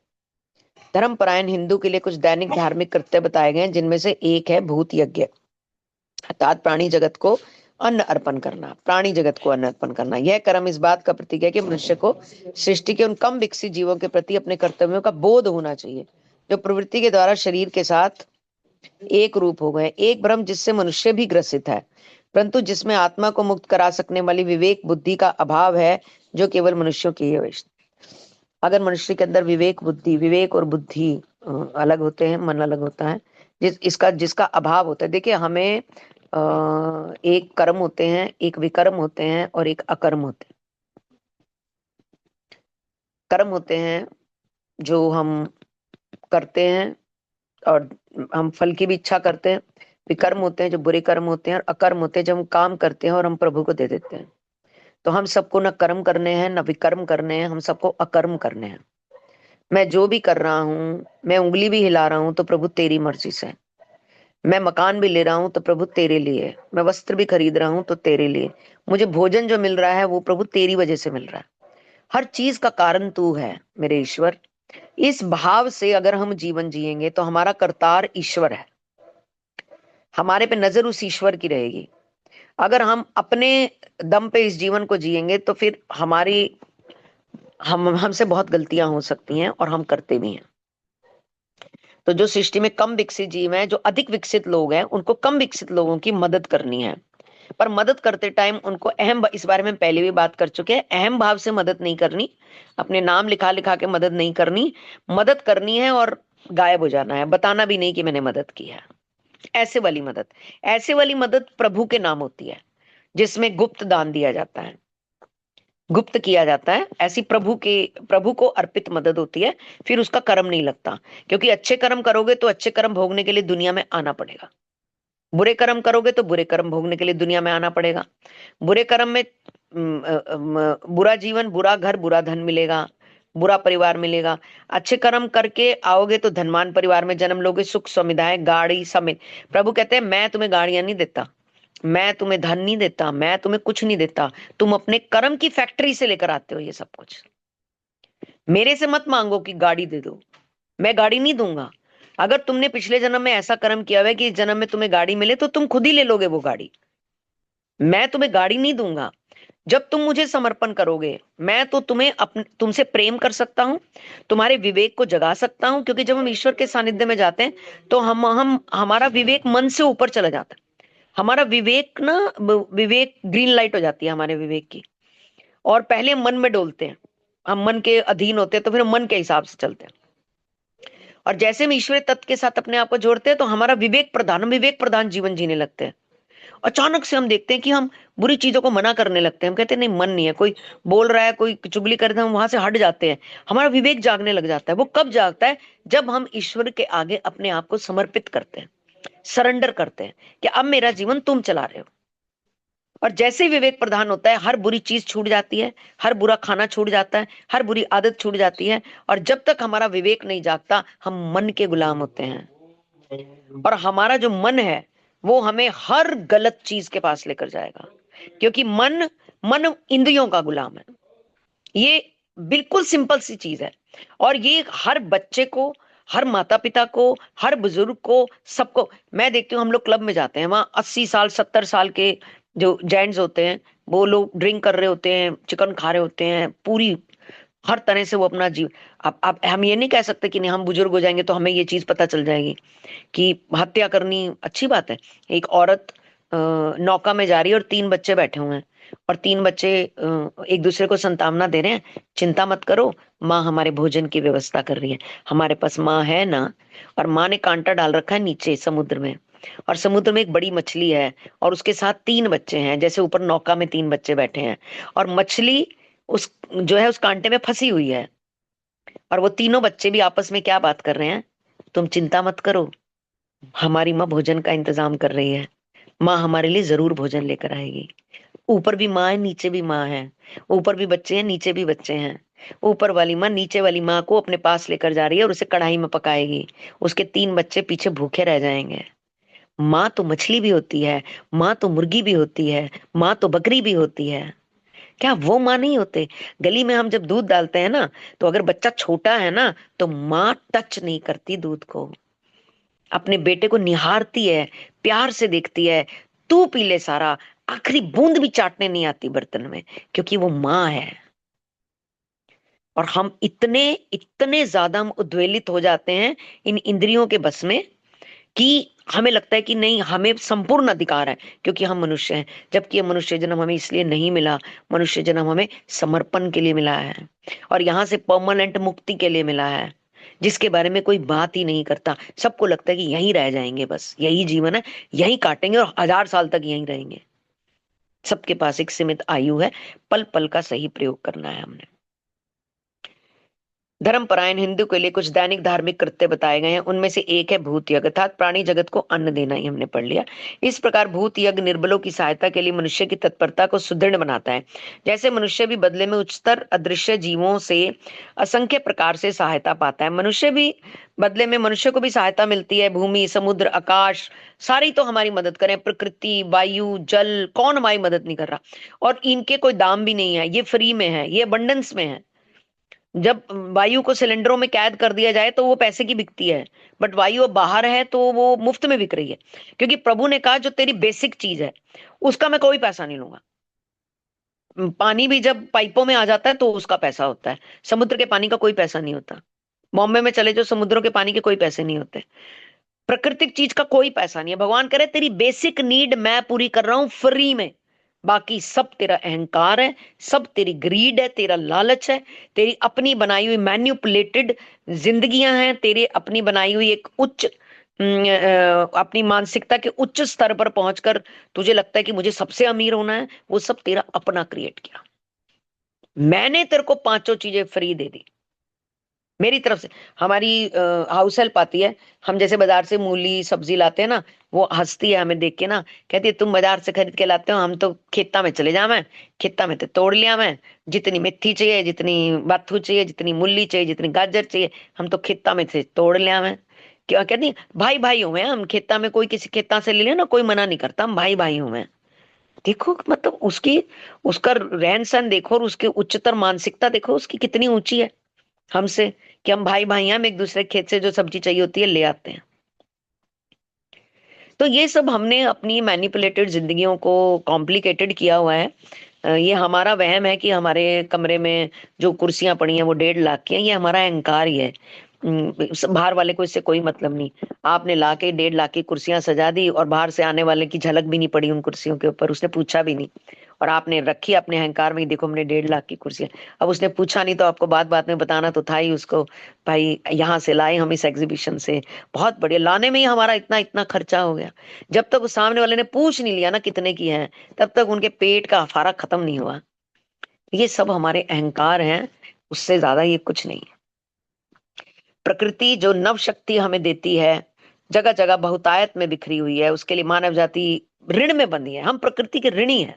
धर्मपरायण हिंदू के लिए कुछ दैनिक धार्मिक कृत्य बताए गए हैं, जिनमें से एक है भूत यज्ञ, अर्थात प्राणी जगत को अन्न अर्पण करना। प्राणी जगत को अन्न अर्पण करना, यह कर्म इस बात का प्रतीक है कि मनुष्य को सृष्टि के उन कम विकसित जीवों के प्रति अपने कर्तव्यों का बोध होना चाहिए, जो प्रवृत्ति के द्वारा शरीर के साथ एक रूप हो गए। एक भ्रम जिससे मनुष्य भी ग्रसित है, परंतु जिसमें आत्मा को मुक्त करा सकने वाली विवेक बुद्धि का अभाव है, जो केवल मनुष्यों की है। अगर मनुष्य के अंदर विवेक और बुद्धि अलग होते हैं, मन अलग होता है, जिसका अभाव होता है। देखिए, हमें एक कर्म होते हैं, एक विकर्म होते हैं, और एक अकर्म होते हैं। कर्म होते हैं जो हम करते हैं और हम फल की भी इच्छा करते हैं। विकर्म होते हैं जो बुरे कर्म होते हैं, और अकर्म होते हैं जब हम काम करते हैं और हम प्रभु को दे देते हैं। तो हम सबको न कर्म करने हैं, न विकर्म करने हैं, हम सबको अकर्म करने हैं। मैं जो भी कर रहा हूँ, मैं उंगली भी हिला रहा हूँ तो प्रभु तेरी मर्जी से। मैं मकान भी ले रहा हूँ तो प्रभु तेरे लिए। मैं वस्त्र भी खरीद रहा हूँ तो तेरे लिए। मुझे भोजन जो मिल रहा है वो प्रभु तेरी वजह से मिल रहा है। हर चीज का कारण तू है मेरे ईश्वर। इस भाव से अगर हम जीवन जिएंगे तो हमारा करतार ईश्वर है, हमारे पे नजर उस ईश्वर की रहेगी। अगर हम अपने दम पे इस जीवन को जिएंगे तो फिर हमसे बहुत गलतियां हो सकती हैं, और हम करते भी हैं। तो जो सृष्टि में कम विकसित जीव हैं, जो अधिक विकसित लोग हैं, उनको कम विकसित लोगों की मदद करनी है। पर मदद करते टाइम उनको इस बारे में पहले भी बात कर चुके हैं, अहम भाव से मदद नहीं करनी, अपने नाम लिखा लिखा के मदद नहीं करनी। मदद करनी है और गायब हो जाना है, बताना भी नहीं कि मैंने मदद की है। ऐसे वाली मदद प्रभु के नाम होती है, जिसमें गुप्त दान दिया जाता है, गुप्त किया जाता है। ऐसी प्रभु को अर्पित मदद होती है। फिर उसका कर्म नहीं लगता, क्योंकि अच्छे कर्म करोगे तो अच्छे कर्म भोगने के लिए दुनिया में आना पड़ेगा। बुरे कर्म करोगे तो बुरे कर्म भोगने के लिए दुनिया में आना पड़ेगा। बुरे कर्म में बुरा जीवन, बुरा घर, बुरा धन मिलेगा, बुरा परिवार मिलेगा। अच्छे कर्म करके आओगे तो धनवान परिवार में जन्म लोगे, सुख सुविधाएं, गाड़ी समेत। प्रभु कहते हैं, मैं तुम्हें गाड़ियां नहीं देता, मैं तुम्हें धन नहीं देता, मैं तुम्हें कुछ नहीं देता। तुम अपने कर्म की फैक्ट्री से लेकर आते हो ये सब कुछ। मेरे से मत मांगो कि गाड़ी दे दो, मैं गाड़ी नहीं दूंगा। अगर तुमने पिछले जन्म में ऐसा कर्म किया हुआ है कि इस जन्म में तुम्हें गाड़ी मिले, तो तुम खुद ही ले लोगे वो गाड़ी। मैं तुम्हें गाड़ी नहीं दूंगा। जब तुम मुझे समर्पण करोगे, मैं तो तुमसे प्रेम कर सकता हूँ, तुम्हारे विवेक को जगा सकता हूँ, क्योंकि जब हम ईश्वर के सानिध्य में जाते हैं तो हम हमारा विवेक मन से ऊपर चला जाता है। हमारा विवेक ना, विवेक ग्रीन लाइट हो जाती है हमारे विवेक की, और पहले हम मन में डोलते हैं, हम मन के अधीन होते हैं, तो फिर हम मन के हिसाब से चलते हैं। और जैसे हम ईश्वरीय तत्व के साथ अपने आप को जोड़ते हैं तो हमारा विवेक प्रधान जीवन जीने लगते हैं। अचानक से हम देखते हैं कि हम बुरी चीजों को मना करने लगते हैं। हम कहते हैं नहीं, मन नहीं है, कोई बोल रहा है, कोई चुगली कर रहा है, हम वहां से हट जाते हैं। हमारा विवेक जागने लग जाता है। वो कब जागता है? जब हम ईश्वर के आगे अपने आप को समर्पित करते हैं, सरेंडर करते हैं कि अब मेरा जीवन तुम चला रहे हो। और जैसे ही विवेक प्रधान होता है, हर बुरी चीज छूट जाती है, हर बुरा खाना छूट जाता है, हर बुरी आदत छूट जाती है। और जब तक हमारा विवेक नहीं जागता, हम मन के गुलाम होते हैं। और हमारा जो मन है वो हमें हर गलत चीज के पास लेकर जाएगा, क्योंकि मन मन इंद्रियों का गुलाम है। ये बिल्कुल सिंपल सी चीज है। और ये हर बच्चे को, हर माता पिता को, हर बुजुर्ग को, सबको। मैं देखती हूँ, हम लोग क्लब में जाते हैं, वहां 80 साल 70 साल के जो जेंट्स होते हैं, वो लोग ड्रिंक कर रहे होते हैं, चिकन खा रहे होते हैं, पूरी हर तरह से वो अपना जीव। अब हम ये नहीं कह सकते कि नहीं, हम बुजुर्ग हो जाएंगे तो हमें ये चीज पता चल जाएगी कि हत्या करनी अच्छी बात है। एक औरत नौका में जा रही है और 3 बच्चे बैठे हुए हैं, और 3 बच्चे एक दूसरे को संतावना दे रहे हैं, चिंता मत करो, माँ हमारे भोजन की व्यवस्था कर रही है, हमारे पास माँ है ना। और माँ ने कांटा डाल रखा है नीचे समुद्र में, और समुद्र में एक बड़ी मछली है, और उसके साथ 3 बच्चे हैं, जैसे ऊपर नौका में 3 बच्चे बैठे हैं, और मछली उस जो है उस कांटे में फंसी हुई है। और वो तीनों बच्चे भी आपस में क्या बात कर रहे हैं? तुम चिंता मत करो, हमारी माँ भोजन का इंतजाम कर रही है, माँ हमारे लिए जरूर भोजन लेकर आएगी। ऊपर भी माँ है, नीचे भी माँ है, ऊपर भी बच्चे हैं, नीचे भी बच्चे हैं। ऊपर वाली माँ नीचे वाली माँ को अपने पास लेकर जा रही है और उसे कढ़ाई में पकाएगी। उसके 3 बच्चे पीछे भूखे रह जाएंगे। माँ तो मछली भी होती है, माँ तो मुर्गी भी होती है, माँ तो बकरी भी होती है। क्या वो माँ नहीं होते? गली में हम जब दूध डालते हैं ना, तो अगर बच्चा छोटा है ना, तो माँ टच नहीं करती दूध को, अपने बेटे को निहारती है, प्यार से देखती है, तू पी ले सारा, आखिरी बूंद भी चाटने नहीं आती बर्तन में, क्योंकि वो माँ है। और हम इतने इतने ज्यादा हम उद्वेलित हो जाते हैं इन इंद्रियों के बस में, कि हमें लगता है कि नहीं, हमें संपूर्ण अधिकार है क्योंकि हम मनुष्य हैं। जबकि ये मनुष्य जन्म हमें इसलिए नहीं मिला, मनुष्य जन्म हमें समर्पण के लिए मिला है, और यहाँ से परमानेंट मुक्ति के लिए मिला है, जिसके बारे में कोई बात ही नहीं करता। सबको लगता है कि यहीं रह जाएंगे, बस यही जीवन है, यहीं काटेंगे और 1000 साल तक यहीं रहेंगे। सबके पास एक सीमित आयु है, पल पल का सही प्रयोग करना है हमने। धर्मपरायण हिंदू के लिए कुछ दैनिक धार्मिक कृत्य बताए गए हैं। उनमें से एक है भूत यज्ञ, अर्थात प्राणी जगत को अन्न देना, ही हमने पढ़ लिया। इस प्रकार भूत यज्ञ निर्बलों की सहायता के लिए मनुष्य की तत्परता को सुदृढ़ बनाता है। जैसे मनुष्य भी बदले में उच्चतर अदृश्य जीवों से असंख्य प्रकार से सहायता पाता है, मनुष्य भी बदले में, मनुष्य को भी सहायता मिलती है। भूमि, समुद्र, आकाश, सारी तो हमारी मदद करें, प्रकृति, वायु, जल, कौन हमारी मदद नहीं कर रहा? और इनके कोई दाम भी नहीं है, ये फ्री में है, ये अबंडेंस में है। जब वायु को सिलेंडरों में कैद कर दिया जाए तो वो पैसे की बिकती है, बट वायु अब बाहर है तो वो मुफ्त में बिक रही है, क्योंकि प्रभु ने कहा जो तेरी बेसिक चीज है उसका मैं कोई पैसा नहीं लूंगा। पानी भी जब पाइपों में आ जाता है तो उसका पैसा होता है, समुद्र के पानी का कोई पैसा नहीं होता। बॉम्बे में चले जो, समुद्रों के पानी के कोई पैसे नहीं होते। प्राकृतिक चीज का कोई पैसा नहीं है। भगवान करे तेरी बेसिक नीड मैं पूरी कर रहा हूं फ्री में, बाकी सब तेरा अहंकार है, सब तेरी ग्रीड है, तेरा लालच है, तेरी अपनी बनाई हुई मैन्युपुलेटेड जिंदगियां हैं, तेरे अपनी बनाई हुई एक उच्च अपनी मानसिकता के उच्च स्तर पर पहुंचकर तुझे लगता है कि मुझे सबसे अमीर होना है। वो सब तेरा अपना क्रिएट किया। मैंने तेरे को पांचों चीजें फ्री दे दी मेरी तरफ से। हमारी हाउस हेल्प आती है, हम जैसे बाजार से मूली सब्जी लाते हैं ना, वो हंसती है हमें देख के ना, कहती है तुम बाजार से खरीद के लाते हो, हम तो खेता में चले जा, मैं खेता में तो तोड़ लिया, मैं जितनी मेथी चाहिए, जितनी बाथू चाहिए, जितनी मूली चाहिए, जितनी गाजर चाहिए, हम तो खेता में से तोड़ लिया। मैं क्या कहती है, भाई भाई हूं मैं, हम खेता में कोई किसी खेता से ले लिया ना, कोई मना नहीं करता, हम भाई भाई हूं मैं। देखो मतलब उसकी, उसका रहन सहन देखो, और उसकी उच्चतर मानसिकता देखो उसकी कितनी ऊंची है हमसे, कि हम भाई भाई हैं, हम एक दूसरे खेत से जो सब्जी चाहिए होती है ले आते हैं। तो ये सब हमने अपनी मैनिपुलेटेड जिंदगियों को कॉम्प्लिकेटेड किया हुआ है। ये हमारा वहम है कि हमारे कमरे में जो कुर्सियां पड़ी हैं वो 1.5 लाख की हैं, ये हमारा अहंकार ही है। बाहर वाले को इससे कोई मतलब नहीं। आपने ला के 1.5 लाख की कुर्सियां सजा दी और बाहर से आने वाले की झलक भी नहीं पड़ी उन कुर्सियों के ऊपर, उसने पूछा भी नहीं। और आपने रखी अपने अहंकार में ही, देखो हमने 1.5 लाख की कुर्सियां। अब उसने पूछा नहीं तो आपको बात बात में बताना तो था ही उसको, भाई यहाँ से लाए हम इस एग्जीबिशन से, बहुत बढ़िया, लाने में ही हमारा इतना इतना खर्चा हो गया। जब तक उस सामने वाले ने पूछ नहीं लिया ना कितने की है, तब तक उनके पेट का अफारा खत्म नहीं हुआ। ये सब हमारे अहंकार हैं, उससे ज्यादा ये कुछ नहीं है। प्रकृति जो नव शक्ति हमें देती है, जगह जगह बहुतायत में बिखरी हुई है, उसके लिए मानव जाति ऋण में बंधी है। हम प्रकृति के ऋणी हैं,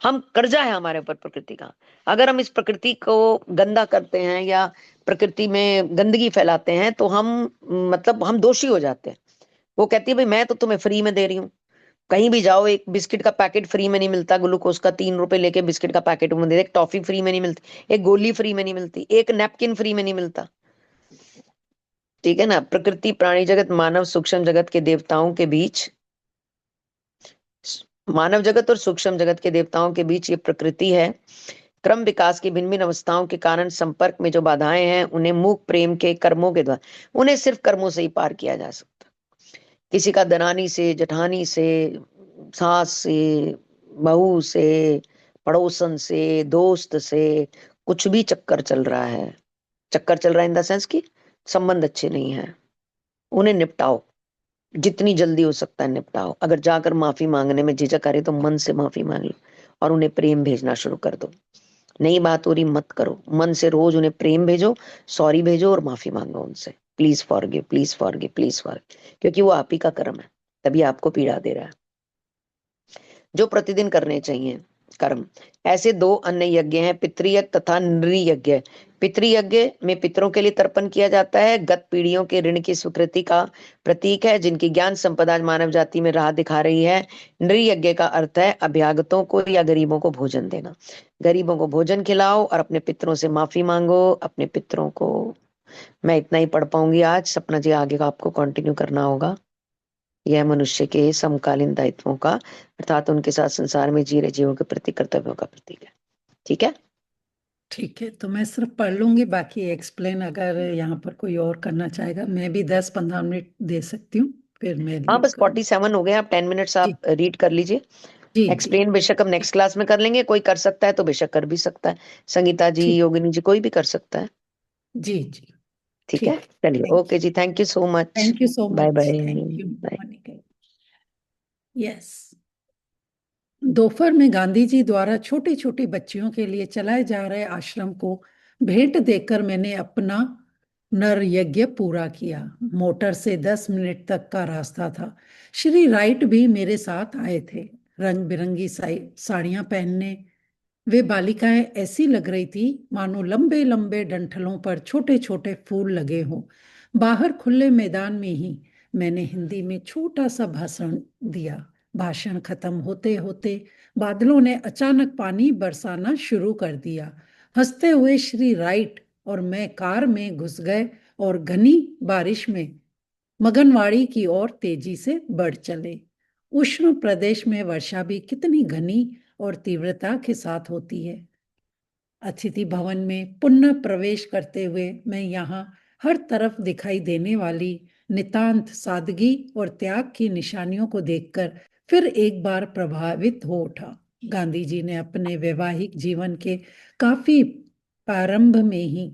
हम कर्जा है हमारे ऊपर प्रकृति का। अगर हम इस प्रकृति को गंदा करते हैं या प्रकृति में गंदगी फैलाते हैं तो हम मतलब हम दोषी हो जाते हैं। वो कहती है भाई मैं तो तुम्हें फ्री में दे रही हूँ। कहीं भी जाओ एक बिस्किट का पैकेट फ्री में नहीं मिलता, ग्लूकोज का 3 रुपए लेके बिस्किट का पैकेट में दे, एक टॉफी फ्री में नहीं मिलती, एक गोली फ्री में नहीं मिलती, एक नैपकिन फ्री में नहीं मिलता। ठीक है ना। प्रकृति, प्राणी जगत, मानव, सूक्ष्म जगत के देवताओं के बीच, मानव जगत और सूक्ष्म जगत के देवताओं के बीच ये प्रकृति है। क्रम विकास की भिन्न भिन्न अवस्थाओं के कारण संपर्क में जो बाधाएं हैं उन्हें मूक प्रेम के कर्मों के द्वारा, उन्हें सिर्फ कर्मों से ही पार किया जा सकता। किसी का दरानी से, जठानी से, सास से, बहू से, पड़ोसन से, दोस्त से कुछ भी चक्कर चल रहा है, चक्कर चल रहा है इन द सेंस की संबंध अच्छे नहीं है, उन्हें निपटाओ, जितनी जल्दी हो सकता है निपटाओ। अगर जाकर माफी मांगने में झिझक करे तो मन से माफी मांग लो और उन्हें प्रेम भेजना शुरू कर दो। नई बात हो रही मत करो, मन से रोज उन्हें प्रेम भेजो, सॉरी भेजो और माफी मांगो उनसे, please forgive, please forgive, please forgive, क्योंकि वो आप ही का कर्म है, तभी आपको पीड़ा दे रहा है। जो प्रतिदिन करने चाहिए कर्म, ऐसे 2 अन्य यज्ञ हैं, पितृयज्ञ तथा नृयज्ञ। पितृयज्ञ में पितरों के लिए तर्पण किया जाता है, गत पीढ़ियों के ऋण की स्वीकृति का प्रतीक है, जिनकी ज्ञान संपदा मानव जाति में राह दिखा रही है। नृयज्ञ का अर्थ है अभ्यागतों को या गरीबों को भोजन देना। गरीबों को भोजन खिलाओ और अपने पितरों से माफी मांगो, अपने पितरों को। मैं इतना ही पढ़ पाऊंगी आज, सपना जी आगे का आपको कंटिन्यू करना होगा। यह मनुष्य के समकालीन दायित्वों का अर्थात उनके साथ संसार में जी रहे जीवों के प्रति कर्तव्यों का प्रतीक है। ठीक है, ठीक है, तो मैं सिर्फ पढ़ लूंगी, बाकी एक्सप्लेन अगर यहाँ पर कोई और करना चाहेगा मैं भी 10-15 मिनट दे सकती हूँ, फिर मैं हाँ लीव बस करूँ। 47 हो गए, आप 10 मिनट्स जी आप रीड कर लीजिए। जी जी एक्सप्लेन बेशक हम नेक्स्ट क्लास में कर लेंगे, कोई कर सकता है तो बेशक कर भी सकता है, संगीता जी, ठीक, योगिनी जी, कोई भी कर सकता है। जी जी ठीक है, ठीक। चलिए, ओके जी, thank you so much, thank you so bye much, bye. Thank you Monika. Yes, दोपहर में गांधी जी द्वारा छोटी छोटी बच्चियों के लिए चलाए जा रहे आश्रम को भेंट देकर मैंने अपना नर यज्ञ पूरा किया। मोटर से 10 मिनट तक का रास्ता था। श्री राइट भी मेरे साथ आए थे, रंग बिरंगी साड़ियां पहनने। वे बालिकाएं ऐसी लग रही थी मानो लंबे लंबे डंठलों पर छोटे छोटे फूल लगे हों। बाहर खुले मैदान में ही मैंने हिंदी में छोटा सा भाषण दिया। भाषण खत्म होते होते बादलों ने अचानक पानी बरसाना शुरू कर दिया। हंसते हुए श्री राइट और मैं कार में घुस गए और घनी बारिश में मगनवाड़ी की ओर तेजी से बढ़ चले। उष्ण प्रदेश में वर्षा भी कितनी घनी और तीव्रता के साथ होती है। अतिथि भवन में पुनः प्रवेश करते हुए मैं यहाँ हर तरफ दिखाई देने वाली नितांत सादगी और त्याग की निशानियों को देखकर फिर एक बार प्रभावित हो उठा। गांधी जी ने अपने वैवाहिक जीवन के काफी प्रारंभ में ही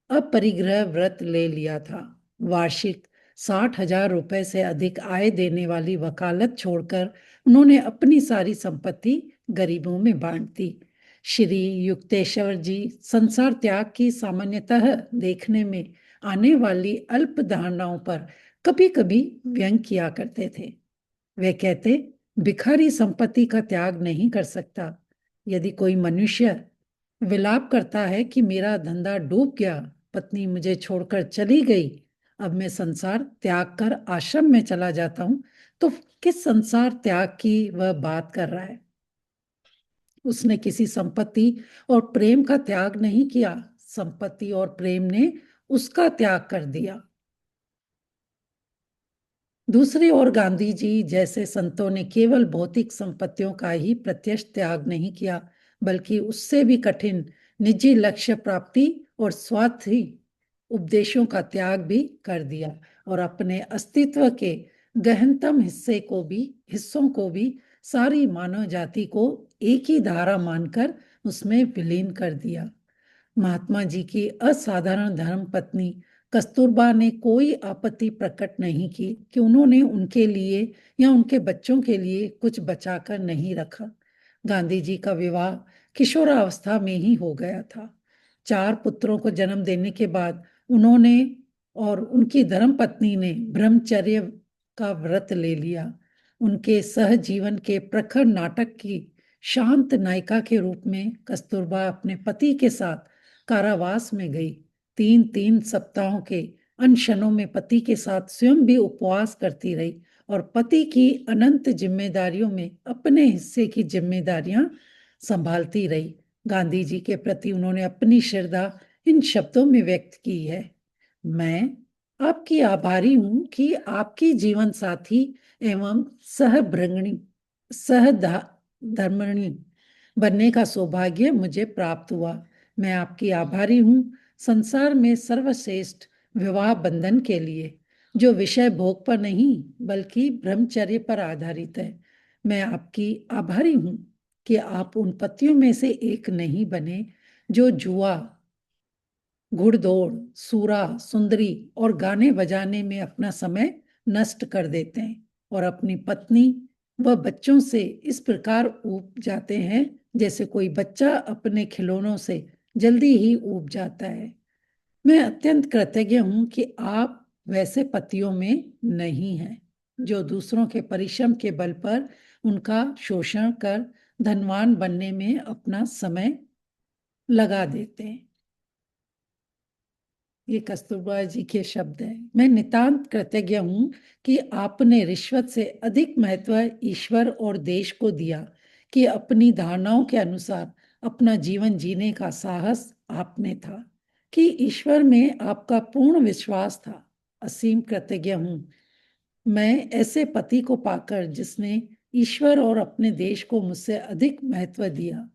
अपरिग्रह व्रत ले लिया था। वार्षिक 60,000 रुपए से अधिक आय देने वाली वकालत छोड़कर उन्होंने अपनी सारी संपत्ति गरीबों में बांट दी। श्री युक्तेश्वर जी संसार त्याग की सामान्यतः देखने में आने वाली अल्प धारणाओं पर कभी कभी व्यंग किया करते थे। वे कहते, भिखारी संपत्ति का त्याग नहीं कर सकता। यदि कोई मनुष्य विलाप करता है कि मेरा धंधा डूब गया, पत्नी मुझे छोड़कर चली गई, अब मैं संसार त्याग कर आश्रम में चला जाता हूं, तो किस संसार त्याग की वह बात कर रहा है? उसने किसी संपत्ति और प्रेम का त्याग नहीं किया, संपत्ति और प्रेम ने उसका त्याग कर दिया। दूसरी ओर गांधी जी जैसे संतों ने केवल भौतिक संपत्तियों का ही प्रत्यक्ष त्याग नहीं किया, बल्कि उससे भी कठिन निजी लक्ष्य प्राप्ति और स्वार्थी उपदेशों का त्याग भी कर दिया और अपने अस्तित्व के गहनतम हिस्सों को भी सारी मानव जाति को एक ही धारा मानकर उसमें विलीन कर दिया। महात्मा जी की असाधारण धर्म पत्नी कस्तूरबा ने कोई आपत्ति प्रकट नहीं की कि उन्होंने उनके लिए या उनके बच्चों के लिए कुछ बचाकर नहीं रखा। गांधी जी का विवाह किशोरावस्था में ही हो गया था। 4 पुत्रों को जन्म देने के बाद उन्होंने और उनकी धर्मपत्नी ने ब्रह्मचर्य का व्रत ले लिया। उनके सहजीवन के प्रखर नाटक की शांत नायिका के रूप में कस्तूरबा अपने पति के साथ कारावास में गई। 3-3 सप्ताहों के अनशनों में पति के साथ स्वयं भी उपवास करती रही और पति की अनंत जिम्मेदारियों में अपने हिस्से की जिम्मेदारियां संभालती रही। गांधी जी के प्रति उन्होंने अपनी श्रद्धा इन शब्दों में व्यक्त की है। मैं आपकी आभारी हूं कि आपकी जीवन साथी एवं सहधर्मिणी बनने का सौभाग्य मुझे प्राप्त हुआ। मैं आपकी आभारी हूं संसार में सर्वश्रेष्ठ विवाह बंधन के लिए, जो विषय भोग पर नहीं बल्कि ब्रह्मचर्य पर आधारित है। मैं आपकी आभारी हूं कि आप उन पतियों में से एक नहीं बने जो जुआ, घुड़दौड़, सूरा, सुंदरी और गाने बजाने में अपना समय नष्ट कर देते हैं और अपनी पत्नी व बच्चों से इस प्रकार ऊब जाते हैं जैसे कोई बच्चा अपने खिलौनों से जल्दी ही ऊब जाता है। मैं अत्यंत कृतज्ञ हूं कि आप वैसे पतियों में नहीं हैं जो दूसरों के परिश्रम के बल पर उनका शोषण कर धनवान बनने में अपना समय लगा देते हैं। ये कस्तूरबा जी के शब्द हैं। मैं नितांत कृतज्ञ हूं कि आपने रिश्वत से अधिक महत्व ईश्वर और देश को दिया कि अपनी धारणाओं के अनुसार अपना जीवन जीने का साहस आपने था, कि ईश्वर में आपका पूर्ण विश्वास था। असीम कृतज्ञ हूं मैं ऐसे पति को पाकर जिसने ईश्वर और अपने देश को मुझसे अधिक महत्व दिया।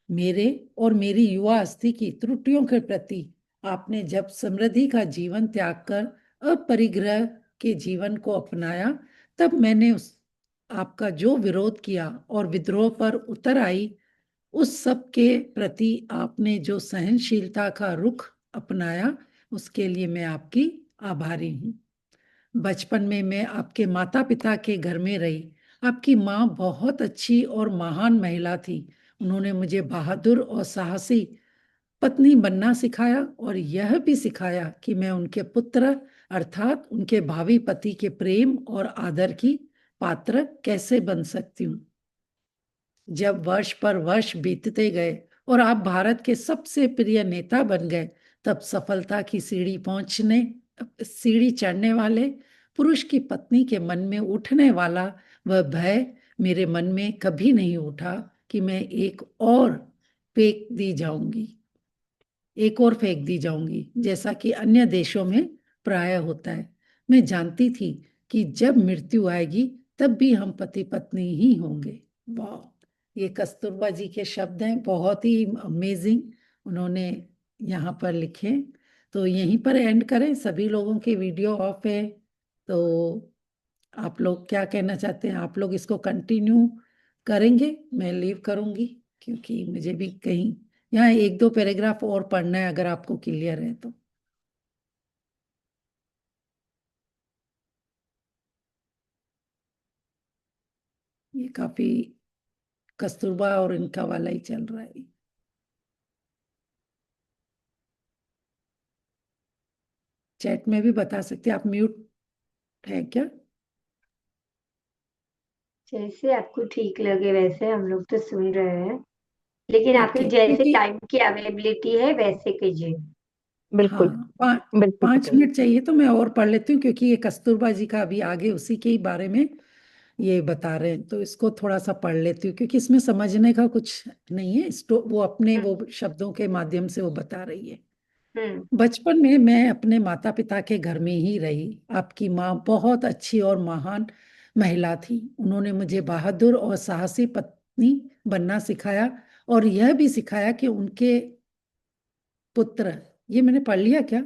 मेरे और मेरी युवा अस्थि की त्रुटियों के प्रति आपने जब समृद्धि का जीवन त्याग कर अपरिग्रह के जीवन को अपनाया, तब मैंने आपका जो विरोध किया और विद्रोह पर उतर आई, उस सब के प्रति आपने जो सहनशीलता का रुख अपनाया, उसके लिए मैं आपकी आभारी हूँ। बचपन में मैं आपके माता पिता के घर में रही। आपकी माँ बहुत अच्छी और महान महिला थी। उन्होंने मुझे बहादुर और साहसी पत्नी बनना सिखाया और यह भी सिखाया कि मैं उनके पुत्र अर्थात उनके भावी पति के प्रेम और आदर की पात्र कैसे बन सकती हूँ। जब वर्ष पर वर्ष बीतते गए और आप भारत के सबसे प्रिय नेता बन गए, तब सफलता की सीढ़ी चढ़ने वाले पुरुष की पत्नी के मन में उठने वाला वह भय मेरे मन में कभी नहीं उठा कि मैं एक और फेंक दी जाऊंगी, जैसा कि अन्य देशों में प्राय होता है। मैं जानती थी कि जब मृत्यु आएगी तब भी हम पति पत्नी ही होंगे। वाह, ये कस्तूरबा जी के शब्द हैं, बहुत ही अमेजिंग उन्होंने यहाँ पर लिखे। तो यहीं पर एंड करें, सभी लोगों की वीडियो ऑफ है। तो आप लोग क्या कहना चाहते हैं? आप लोग इसको कंटिन्यू करेंगे? मैं लीव करूंगी क्योंकि मुझे भी कहीं यहाँ 1-2 पैराग्राफ और पढ़ना है, अगर आपको क्लियर है तो। ये काफी कस्तूरबा और इनका वाला ही चल रहा है। चैट में भी बता सकते हैं। आप म्यूट है क्या? जैसे आपको ठीक लगे वैसे, हम लोग तो सुन रहे हैं, लेकिन आपके ओके, जैसे क्योंकि टाइम की अवेलेबिलिटी है वैसे कीजिए। बिल्कुल। हाँ, बिल्कुल 5 बिल्कुल। मिनट चाहिए तो मैं और पढ़ लेती हूँ, क्योंकि ये कस्तूरबा जी का अभी आगे उसी के ही बारे में ये बता रहे हैं, तो इसको थोड़ा सा पढ़ लेती हूँ क्योंकि इसमें समझने का कुछ नहीं है। वो अपने वो शब्दों के माध्यम से वो बता रही है। बचपन में मैं अपने माता पिता के घर में ही रही। आपकी माँ बहुत अच्छी और महान महिला थी। उन्होंने मुझे बहादुर और साहसी पत्नी बनना सिखाया और यह भी सिखाया कि उनके पुत्र, ये मैंने पढ़ लिया क्या?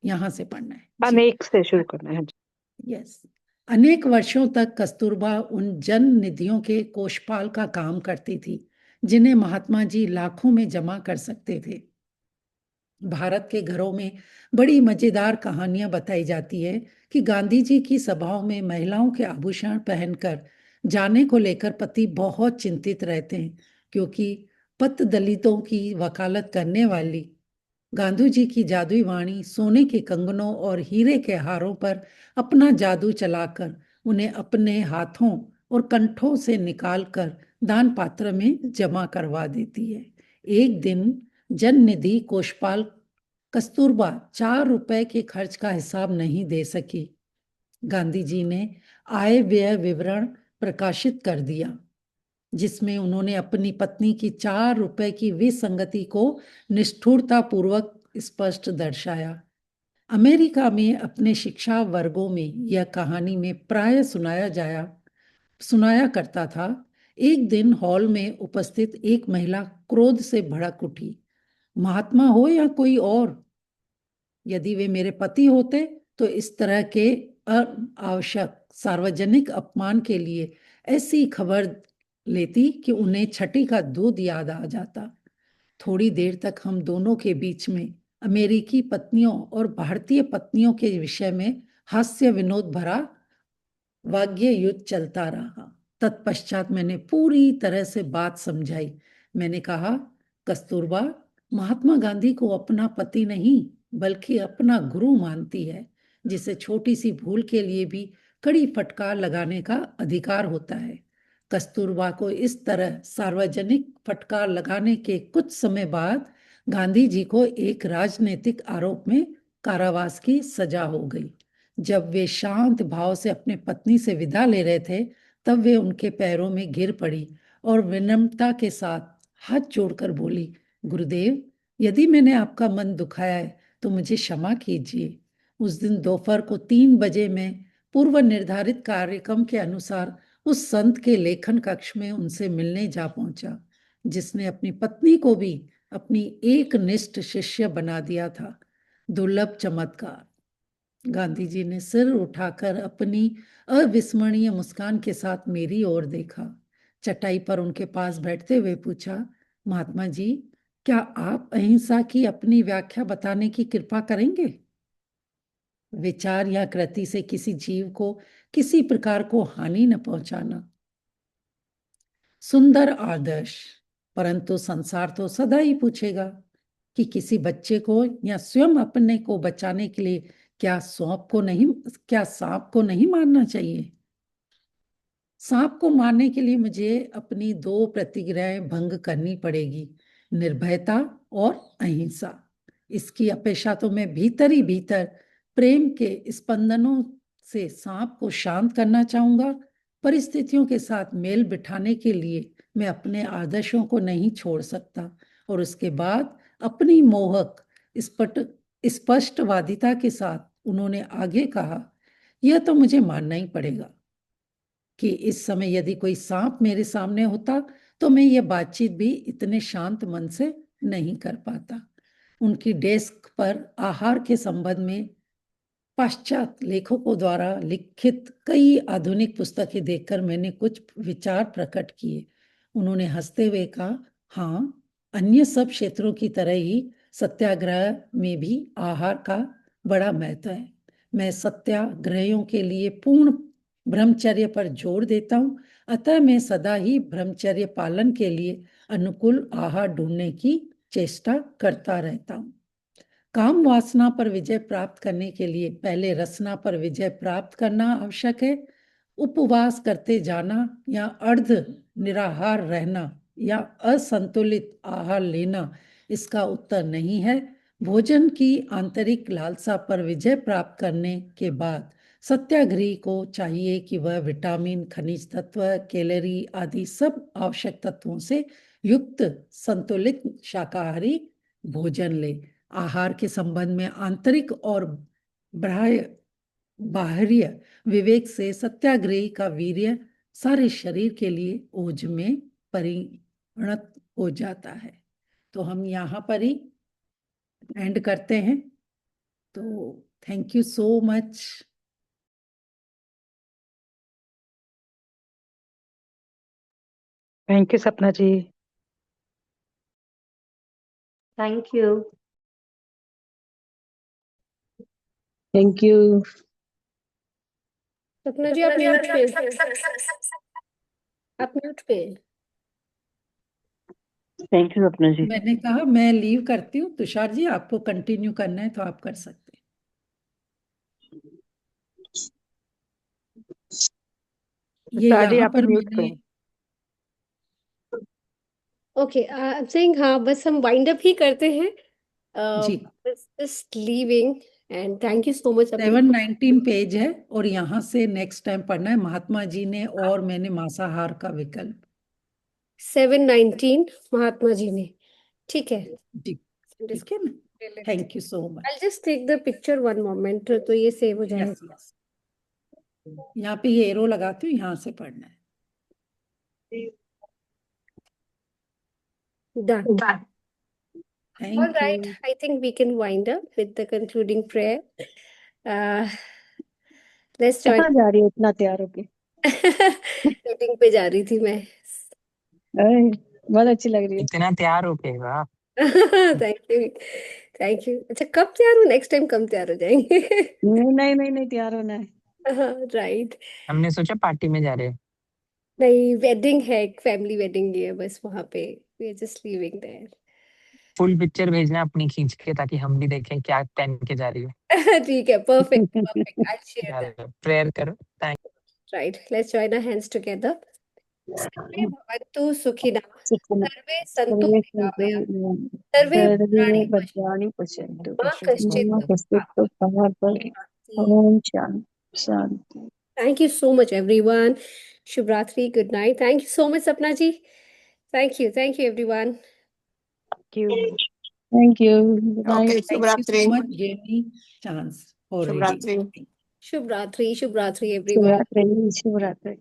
यहाँ से पढ़ना है जी। अनेक से शुरू करना है। यस। अनेक वर्षों तक कस्तूरबा उन जन निधियों के कोषपाल का काम करती थी जिन्हें महात्मा जी लाखों में जमा कर सकते थे। भारत के घरों में बड़ी मजेदार कहानियां बताई जाती है कि गांधी जी की सभाओं में महिलाओं के आभूषण पहनकर जाने को लेकर पति बहुत चिंतित रहते हैं, क्योंकि पत दलितों की वकालत करने वाली गांधी जी की जादुई वाणी सोने के कंगनों और हीरे के हारों पर अपना जादू चलाकर उन्हें अपने हाथों और कंठों से निकालकर दान पात्र में जमा करवा देती है। एक दिन जन निधि कोषपाल कस्तूरबा 4 रुपए के खर्च का हिसाब नहीं दे सकी। गांधी जी ने आय व्यय विवरण प्रकाशित कर दिया, जिसमें उन्होंने अपनी पत्नी की 4 रुपए की विसंगति को निष्ठुरता पूर्वक स्पष्ट दर्शाया। अमेरिका में अपने शिक्षा वर्गों में यह कहानी में प्राय सुनाया करता था। एक दिन हॉल में उपस्थित एक महिला क्रोध से भड़क उठी। महात्मा हो या कोई और, यदि वे मेरे पति होते तो इस तरह के अनावश्यक सार्वजनिक अपमान के लिए ऐसी खबर लेती कि उन्हें छठी का दूध याद आ जाता। थोड़ी देर तक हम दोनों के बीच में अमेरिकी पत्नियों और भारतीय पत्नियों के विषय में हास्य विनोद भरा वाग्य युद्ध चलता रहा। तत्पश्चात मैंने पूरी तरह से बात समझाई। मैंने कहा, कस्तूरबा महात्मा गांधी को अपना पति नहीं बल्कि अपना गुरु मानती है, जिसे छोटी सी भूल के लिए भी कड़ी फटकार लगाने का अधिकार होता है। कस्तूरबा को इस तरह सार्वजनिक फटकार लगाने के कुछ समय बाद गांधी जी को एक राजनीतिक आरोप में कारावास की सजा हो गई। जब वे शांत भाव से अपने पत्नी से विदा ले रहे थे, तब वे उनके पैरों में गिर पड़ी और विनम्रता के साथ हाथ जोड़कर बोली, गुरुदेव, यदि मैंने आपका मन दुखाया है तो मुझे क्षमा कीजिए। उस दिन दोपहर को 3 बजे मैं पूर्व निर्धारित कार्यक्रम के अनुसार उस संत के लेखन कक्ष में उनसे मिलने जा पहुंचा, जिसने अपनी पत्नी को भी अपनी एक निष्ठ शिष्य बना दिया था। दुर्लभ चमत्कार। गांधी जी ने सिर उठाकर अपनी अविस्मरणीय मुस्कान के साथ मेरी ओर देखा। चटाई पर उनके पास बैठते हुए पूछा, महात्मा जी, क्या आप अहिंसा की अपनी व्याख्या बताने की कृपा करेंगे? विचार या कृति से किसी जीव को किसी प्रकार को हानि न पहुंचाना सुंदर आदर्श, परंतु संसार तो सदा ही पूछेगा कि किसी बच्चे को या स्वयं अपने को बचाने के लिए क्या सांप को नहीं मारना चाहिए? सांप को मारने के लिए मुझे अपनी 2 प्रतिज्ञाएं भंग करनी पड़ेगी, निर्भयता और अहिंसा। इसकी अपेक्षा तो मैं भीतर ही भीतर प्रेम के स्पंदनों से सांप को शांत करना चाहूंगा। परिस्थितियों के साथ मेल बिठाने के लिए मैं अपने आदर्शों को नहीं छोड़ सकता। और उसके बाद अपनी मोहक स्पष्टवादिता के साथ उन्होंने आगे कहा, यह तो मुझे मानना ही पड़ेगा कि इस समय यदि कोई सांप मेरे सामने होता तो मैं यह बातचीत भी इतने शांत मन से नहीं कर पाता। उनकी डेस्क पर आहार के संबंध में पाश्चात्य लेखकों द्वारा लिखित कई आधुनिक पुस्तकें देखकर मैंने कुछ विचार प्रकट किए। उन्होंने हंसते हुए कहा, हाँ, अन्य सब क्षेत्रों की तरह ही सत्याग्रह में भी आहार का बड़ा महत्व है। मैं सत्याग्रहियों के लिए पूर्ण ब्रह्मचर्य पर जोर देता हूँ, अतः मैं सदा ही ब्रह्मचर्य पालन के लिए अनुकूल आहार ढूंढने की चेष्टा करता रहता हूँ। काम वासना पर विजय प्राप्त करने के लिए पहले रसना पर विजय प्राप्त करना आवश्यक है। उपवास करते जाना या अर्ध निराहार रहना या असंतुलित आहार लेना इसका उत्तर नहीं है। भोजन की आंतरिक लालसा पर विजय प्राप्त करने के बाद सत्याग्रही को चाहिए कि वह विटामिन, खनिज तत्व, कैलोरी आदि सब आवश्यक तत्वों से युक्त संतुलित शाकाहारी भोजन ले। आहार के संबंध में आंतरिक और बाह्य विवेक से सत्याग्रही का वीर्य सारे शरीर के लिए ओज में परिणत हो जाता है। तो हम यहाँ पर ही एंड करते हैं। तो thank you so much. Thank you Sapna ji. Thank you. Thank you. Sapna ji आप म्यूट पे, आप म्यूट पे। थैंक यू सपना जी। मैंने कहा मैं लीव करती हूँ। तुषार जी आपको कंटिन्यू करना है तो आप कर सकते हैं। ये तुषार जी यहाँ आप पर म्यूट मैंने पे। ओके, आई एम सेइंग हाँ, बस हम वाइंड अप ही करते हैं। जी just leaving and thank you so much अपनी। 719 पेज है और यहाँ से नेक्स्ट टाइम पढ़ना है महात्मा जी ने और मैंने मांसाहार का विकल्प। 719 महात्मा जी ने, ठीक है। जी ठीक है ना। Thank you so much. I'll just take the picture one moment, तो ये सेव हो जाएगा। यस यस, यहाँ पे ये एरो लगाती हूँ, यहाँ से पढ़ना है। Done. All thank right, you. I think we can wind up with the concluding prayer. Let's join. कहाँ जा रही हो इतना तैयार होके? शूटिंग पे जा रही थी मैं। अरे, बहुत अच्छी लग रही है। इतना तैयार होके वाह। Thank you, thank you. अच्छा कब तैयार हो? नेक्स्ट टाइम कम तैयार हो जाएंगे। नहीं नहीं नहीं नहीं, तैयार होना है। राइट। हमने सोचा पार्टी में जा रहे हैं। नहीं, वेडिंग है, एक फैमिली वेडिंग है बस वहां पे। We are just living there. Full picture भेजना अपनी खींच के ताकि हम भी देखें क्या पहन के जा रही है। ठीक है, perfect perfect, I share that. Prayer करो। Thank right, let's join our hands together. सर्वे भवन्तु सुखिनः, सर्वे सन्तु सर्वे निरामयाः, सर्वे भद्राणि पश्यन्तु, भद्राणि पश्यन्तु, मा कश्चित् मा कश्चित् दुःखभाग् भवेत्। ओम शांति शांति। Thank you so much, everyone. Shubhratri, good night. Thank you so much, Sapna ji. Thank you, everyone. Thank you. Good okay, night. Thank you शुभरात्रि। सो मच गिव चांस शुभरात्रि। Shubhratri, Shubhratri, everyone. Shivratri Shivratri.